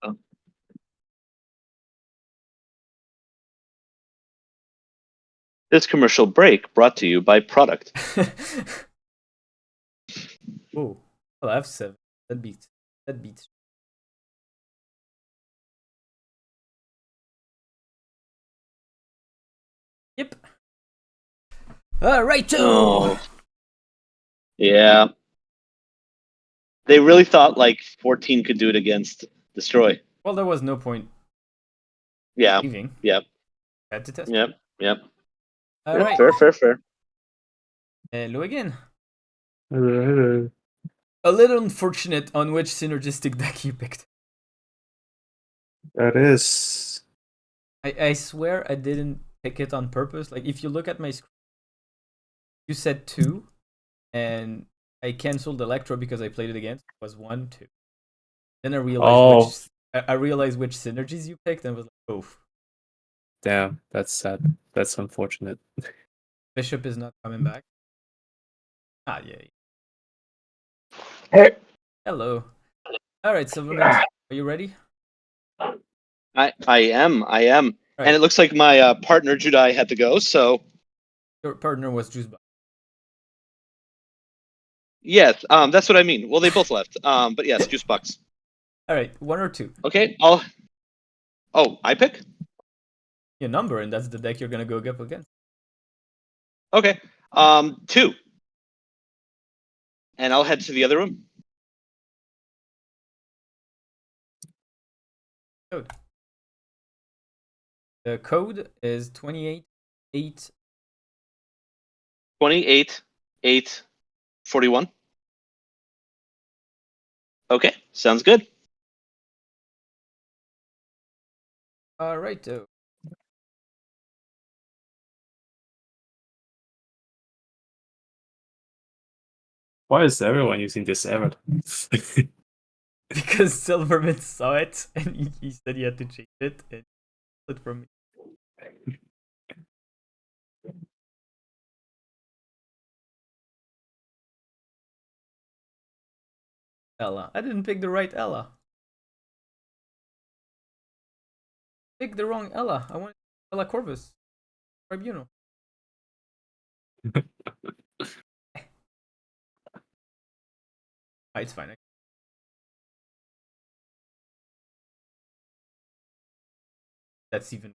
Oh. This commercial break brought to you by Product. Oh, well, I have 7. That beats. That beats. Yep. All right. Oh. Yeah. They really thought like 14 could do it against Destroy. Well, there was no point Yeah. leaving. Yep. Had to test. Yep. Yep. All Yeah, right. Fair. Hello again. Hello. A little unfortunate on which synergistic deck you picked. That is. I swear I didn't pick it on purpose. Like, if you look at my screen, you said 2, and I canceled Electro because I played it against. It was 1, 2. Then I realized I realized which synergies you picked, and was like, oh, Damn, that's sad. That's unfortunate. Bishop is not coming back. Ah, yeah. Hey, Hello. All right, Silvermint, are you ready? I am. Right. And it looks like my partner Judai had to go, so Your partner was Juicebox. yes, that's what I mean. Well, they both left. But yes, Juicebox. All right, 1 or 2. Okay, I'll. Oh, I pick. a number, and that's the deck you're gonna go up against. Okay. 2. And I'll head to the other room. Code. The code is 28-8. 28-8-41. Okay, sounds good. Right. Why is everyone using this ever? Because Silverman saw it and he said he had to change it and it from me. Ella. I didn't pick the right Ella. Pick the wrong Ella. I want Ella Corvus. Tribunal. It's fine. That's even.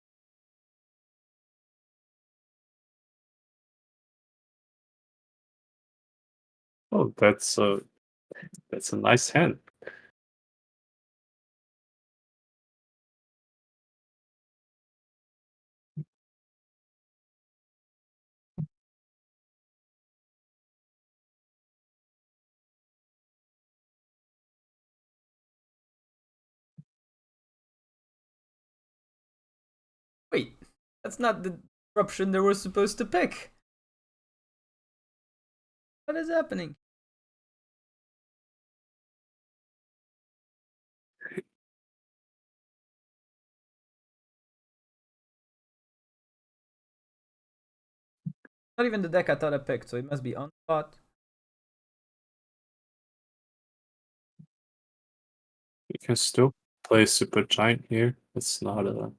Oh, that's a nice hand. Wait, that's not the disruption they were supposed to pick. What is happening? Not even the deck I thought I picked, so it must be on spot. You can still play Super Giant here. It's not a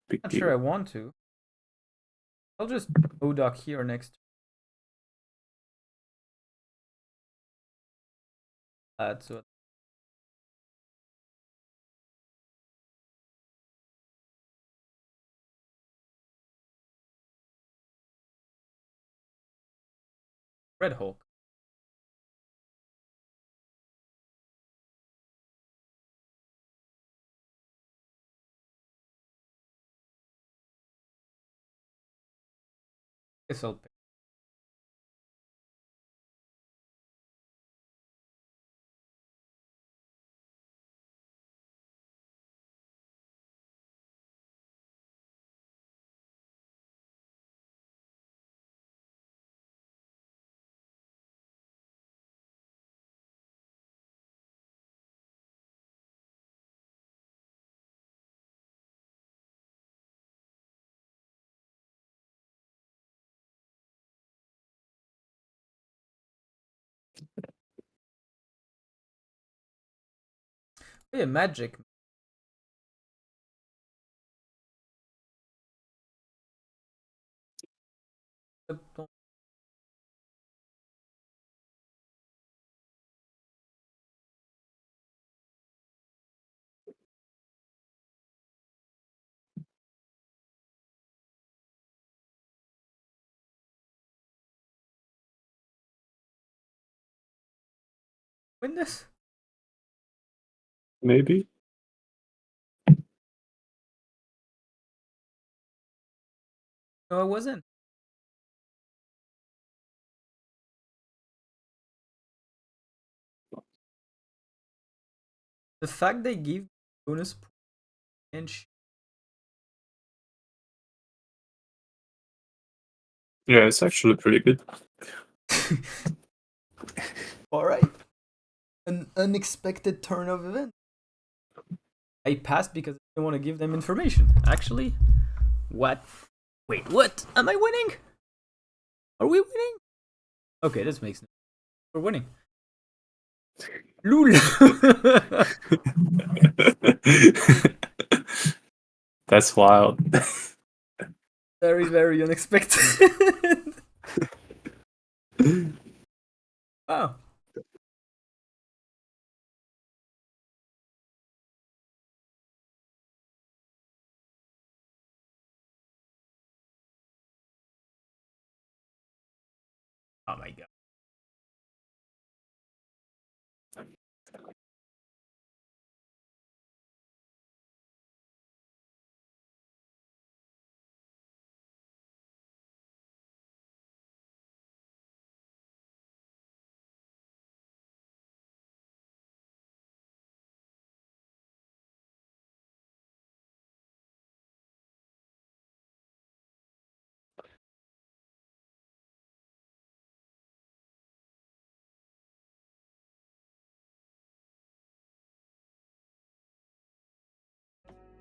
big Not deal. sure I want to. I'll just Odock here next. So Red Hulk. Guess I'll pick. Oh yeah, Magic. Don't win this. Maybe. No, I wasn't. The fact they gave bonus and Yeah, it's actually pretty good. all right. An unexpected turn of events. I passed because I didn't want to give them information. Actually, what? Wait, what? Am I winning? Are we winning? Okay, this makes sense. We're winning. Lul. That's wild. Very, very unexpected. Wow. Oh my god.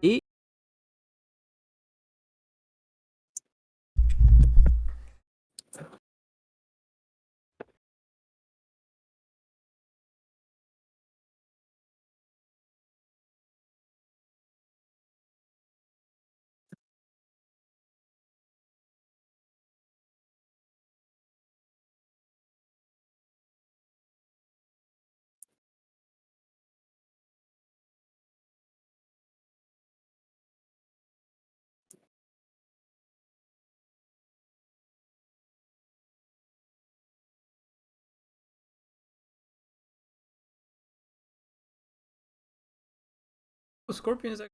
E Scorpion is actually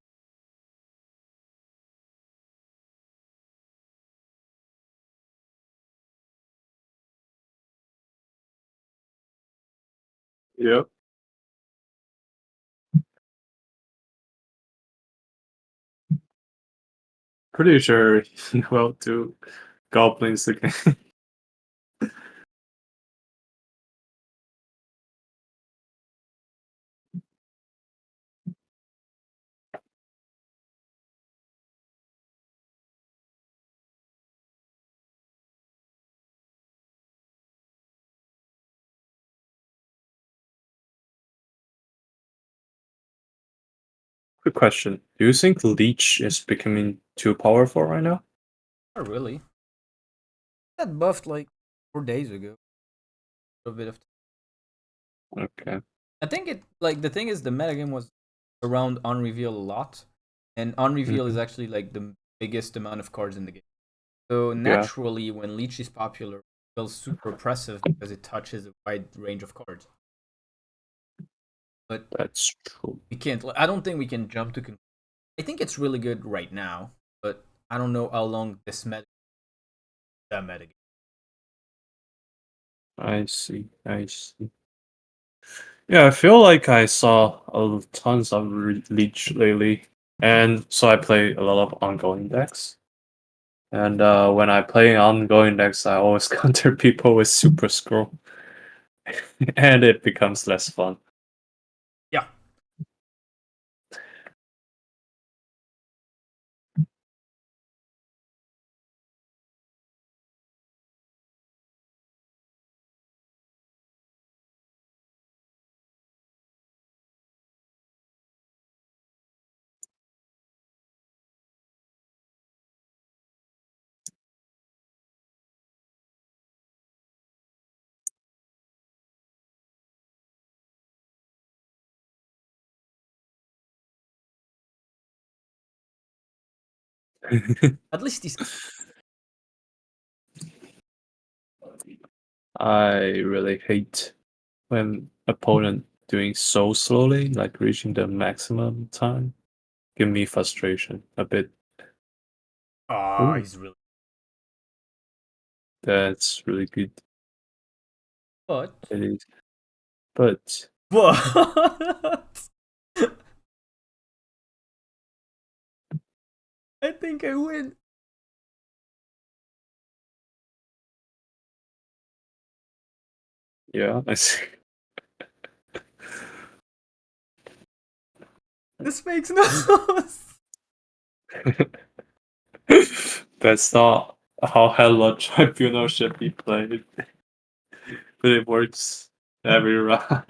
Yep. Pretty sure well to goblins again. Quick question. Do you think Leech is becoming too powerful right now? not really. That buffed like 4 days ago. A bit of. Okay. I think it like the thing is the metagame was around unreveal a lot, and unreveal is Mhm. actually like the biggest amount of cards in the game. So Yeah, naturally, when Leech is popular, it feels super oppressive because it touches a wide range of cards. But that's true. we can't. I don't think we can jump to. I think it's really good right now, but I don't know how long this that metagame. I see. I see. Yeah, I feel like I saw tons of Leech lately, and so I play a lot of ongoing decks. And when I play ongoing decks, I always counter people with Super Scroll, and it becomes less fun. Yeah. At least he's I really hate when opponent doing so slowly, like reaching the maximum time. Give me frustration a bit. Ooh, he's really. that's really good. But It is. But what? I think I win. yeah, I see. This makes no sense. That's not how Hello Tribunal should be played. But it works every round.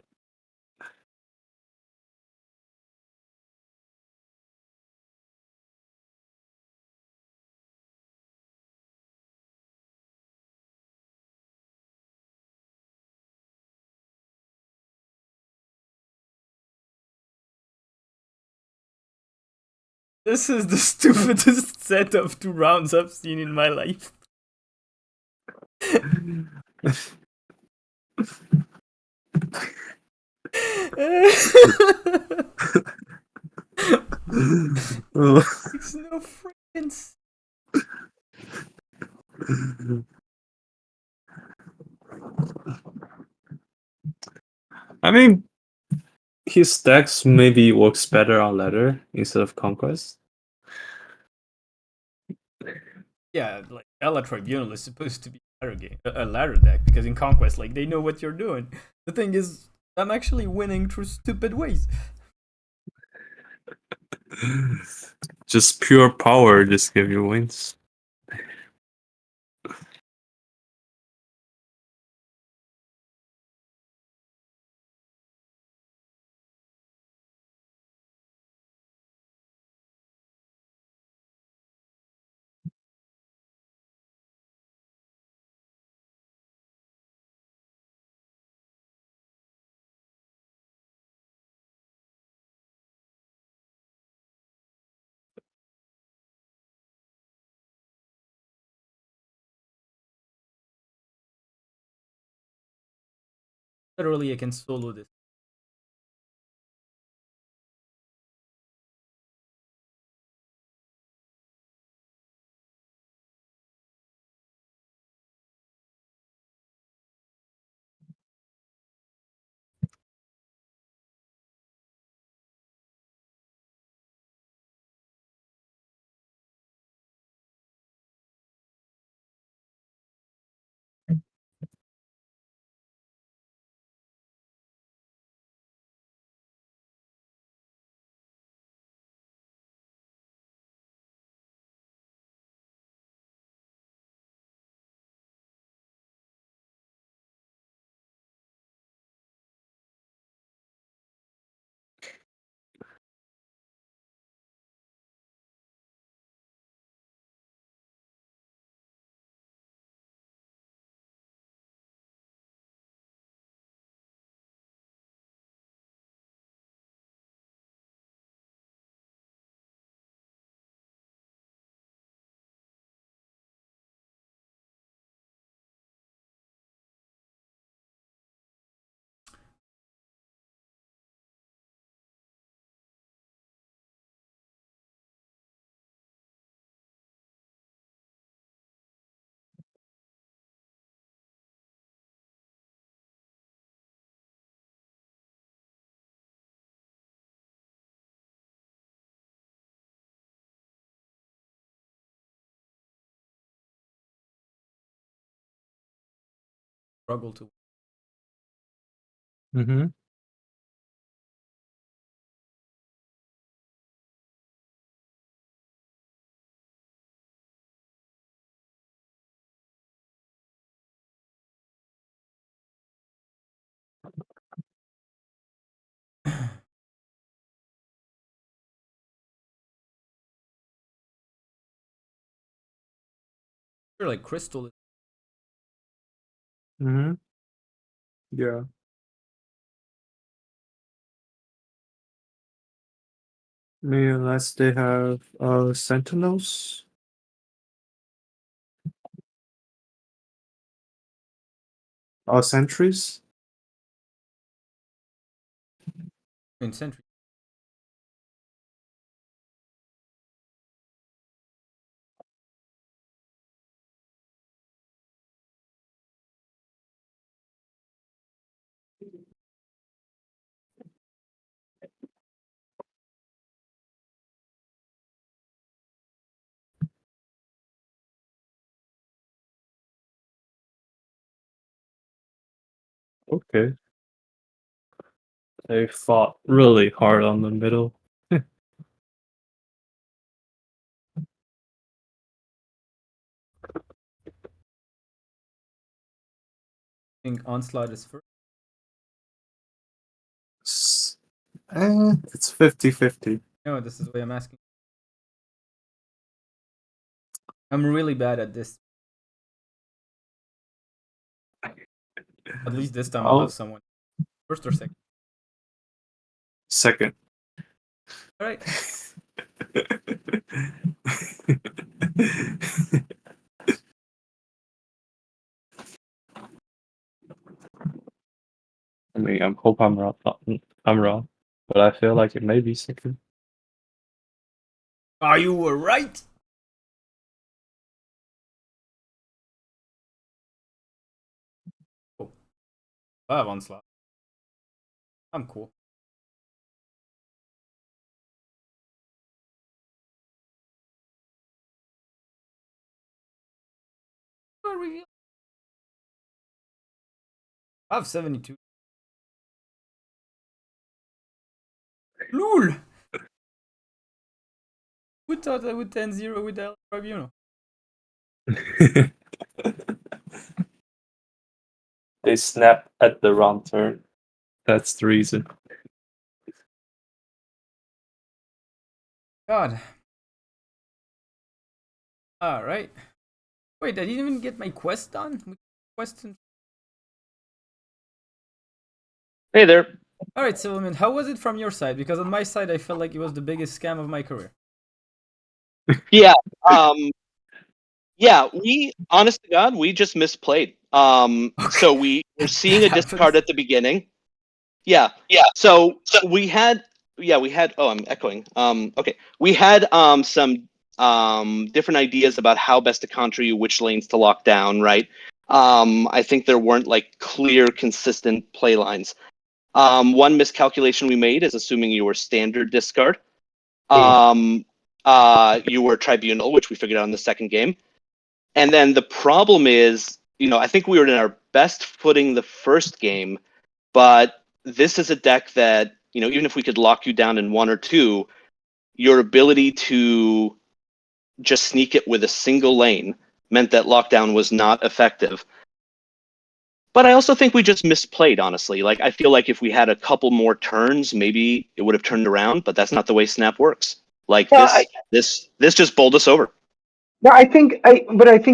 This is the stupidest set of 2 rounds I've seen in my life. Makes no freaking sense. I mean, his decks maybe works better on ladder instead of conquest. Yeah, like Ella Tribunal is supposed to be a ladder deck because in Conquest, like they know what you're doing. The thing is, I'm actually winning through stupid ways. Just pure power just give you wins. Literally, I can solo this. Struggle to. Mm-hmm. Sure, like Crystal. Mm-hmm. Yeah. Maybe unless they have sentinels or sentries. In Sentry. Okay. They fought really hard on the middle. I think Onslaught is first. It's 50-50. No, this is why I'm asking. I'm really bad at this. At least this time I'll have Oh, someone. First or second. second. Alright. mean, I hope I'm wrong. I'm wrong, but I feel like it may be second. Are you right? Oh, I have onslaught. I'm cool. I have 72. LOL! Who thought I would 10-0 with the Tribunal? They snap at the wrong turn. That's the reason. God. Alright. Wait, I didn't even get my quest done? Hey there. Alright, Silverman, how was it from your side? Because on my side, I felt like it was the biggest scam of my career. Yeah. Yeah. We, honest to God, we just misplayed. So we were seeing a discard at the beginning. Yeah. So we had. Oh, I'm echoing. Okay. We had some different ideas about how best to counter you, which lanes to lock down. Right. I think there weren't like clear, consistent play lines. One miscalculation we made is assuming you were standard discard. You were tribunal, which we figured out in the second game. And then the problem is, I think we were in our best footing the first game, but this is a deck that, even if we could lock you down in one or two, your ability to just sneak it with a single lane meant that lockdown was not effective. But I also think we just misplayed, honestly. Like, I feel like if we had a couple more turns, maybe it would have turned around, but that's not the way Snap works. Like, Yeah, this just bowled us over. No, I think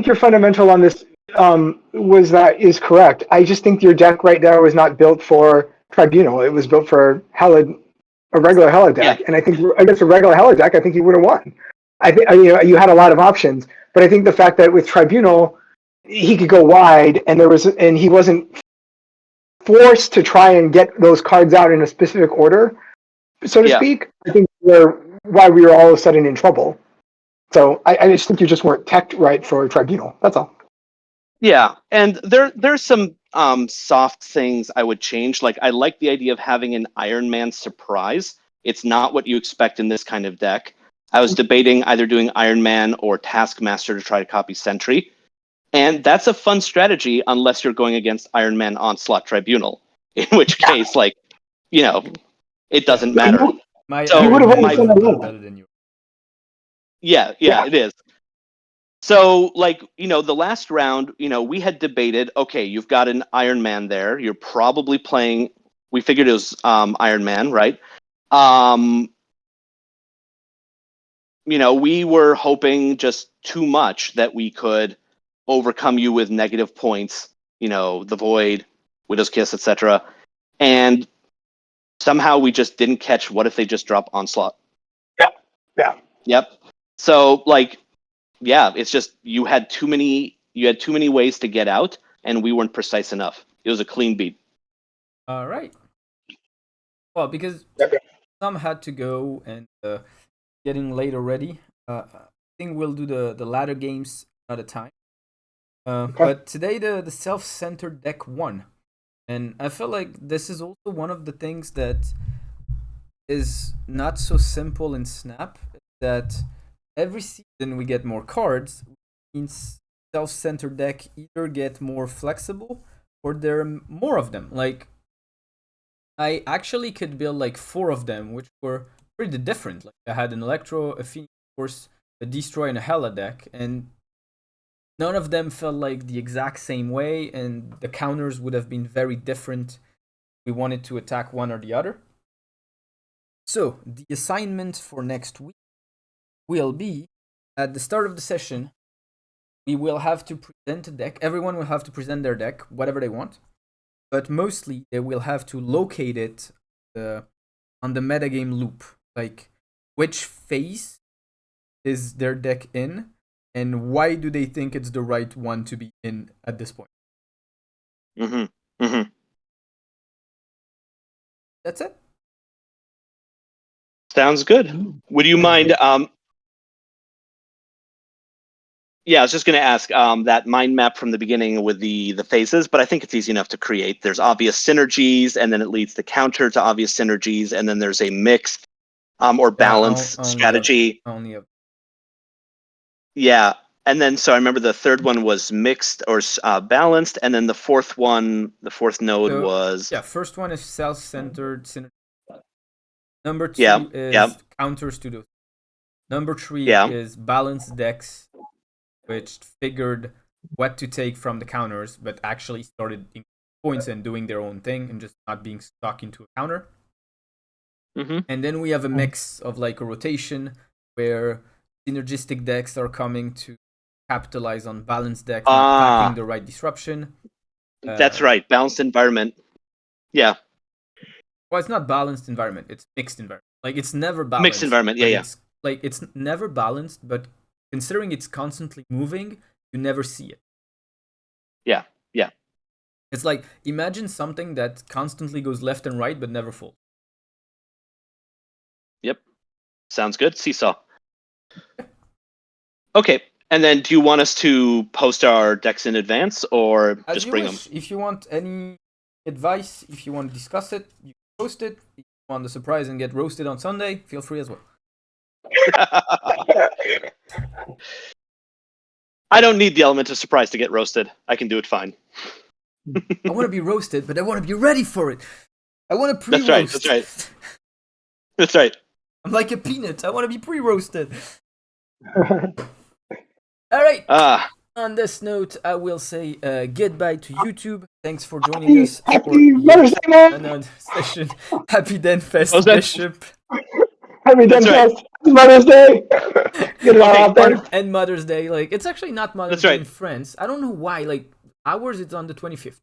your fundamental on this is correct. I just think your deck right now was not built for Tribunal. It was built for a regular Hella deck, Yeah. and I think against a regular Hella deck, I think you would have won. I think you had a lot of options, but I think the fact that with Tribunal, he could go wide, and he wasn't forced to try and get those cards out in a specific order, so to speak. I think why we were all of a sudden in trouble. So I just think you just weren't teched right for Tribunal. That's all. Yeah, and there's some soft things I would change. Like, I like the idea of having an Iron Man surprise. It's not what you expect in this kind of deck. I was debating either doing Iron Man or Taskmaster to try to copy Sentry. And that's a fun strategy unless you're going against Iron Man Onslaught Tribunal, in which case, like, it doesn't matter. My So, Iron Man always is done a that lot well. better than you. Yeah, it is. So, like, the last round, we had debated, okay, you've got an Iron Man there. You're probably playing, we figured it was Iron Man, right? We were hoping just too much that we could overcome you with negative points, the Void, Widow's Kiss, etc. And somehow we just didn't catch what if they just drop Onslaught. Yeah. Yep. So, like, yeah, it's just you had too many ways to get out, and we weren't precise enough. It was a clean beat. All right. Well, because some had to go and getting late already. I think we'll do the ladder games at a time. But today the self-centered deck won, and I feel like this is also one of the things that is not so simple in Snap. That every season we get more cards, which means self-centered deck either get more flexible or there are more of them. Like, I actually could build like 4 of them, which were pretty different. Like, I had an Electro, a Phoenix Force, a Destroy, and a Hella deck, and none of them felt like the exact same way, and the counters would have been very different if we wanted to attack one or the other. So, the assignment for next week will be, at the start of the session, we will have to present a deck. Everyone will have to present their deck, whatever they want. But mostly, they will have to locate it on the metagame loop. Like, which phase is their deck in, and why do they think it's the right one to be in at this point? Mm-hmm. Mm-hmm. that's it. Sounds good. Would you mind? Yeah, I was just going to ask that mind map from the beginning with the phases, but I think it's easy enough to create. There's obvious synergies, and then it leads to counter to obvious synergies, and then there's a mixed or balanced strategy. Only of Yeah, and then so I remember the third one was mixed or balanced, and then the fourth node so, was yeah. First one is self-centered synergy. Number yeah, 2 is yeah, counters to those. Number 3 yeah. is balanced decks, which figured what to take from the counters, but actually started points and doing their own thing and just not being stuck into a counter. Mm-hmm. And then we have a mix of like a rotation where synergistic decks are coming to capitalize on balanced decks not packing the right disruption. That's right, balanced environment. Yeah, Well, it's not balanced environment; it's mixed environment. Like it's never balanced. mixed environment. Yeah, but yeah. It's like it's never balanced, but considering it's constantly moving, you never see it. Yeah, yeah. It's like imagine something that constantly goes left and right but never falls. Yep. Sounds good. Seesaw. Okay. And then do you want us to post our decks in advance or As just you bring wish. If you want any advice, if you want to discuss it, you can post it. If you want the surprise and get roasted on Sunday, feel free as well. them? I don't need the element of surprise to get roasted. I can do it fine. I want to be roasted, but I want to be ready for it. I want to pre-roast. That's right. That's right. That's right. I'm like a peanut. I want to be pre-roasted. All right. On this note, I will say goodbye to YouTube. Thanks for joining us for Happy Mother's Day, man. another session. Happy Denfest, Was that- Bishop. Happy That's right. Denfest. Happy Mother's Day. Get it all out there. And Mother's Day. Like it's actually not Mother's That's Day right. in France. I don't know why. Like ours, it's on the 25th.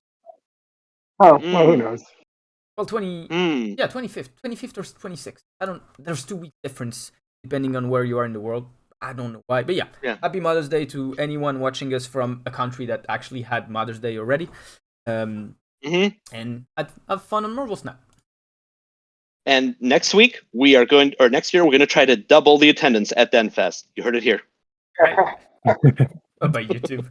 Oh, well, who knows? Well, 25th, 25th or 26th. I don't. There's 2 week difference depending on where you are in the world. I don't know why, but yeah. Happy Mother's Day to anyone watching us from a country that actually had Mother's Day already. And have fun on Marvel Snap. And next year we're going to try to double the attendance at Denfest. You heard it here. Right. Bye, YouTube.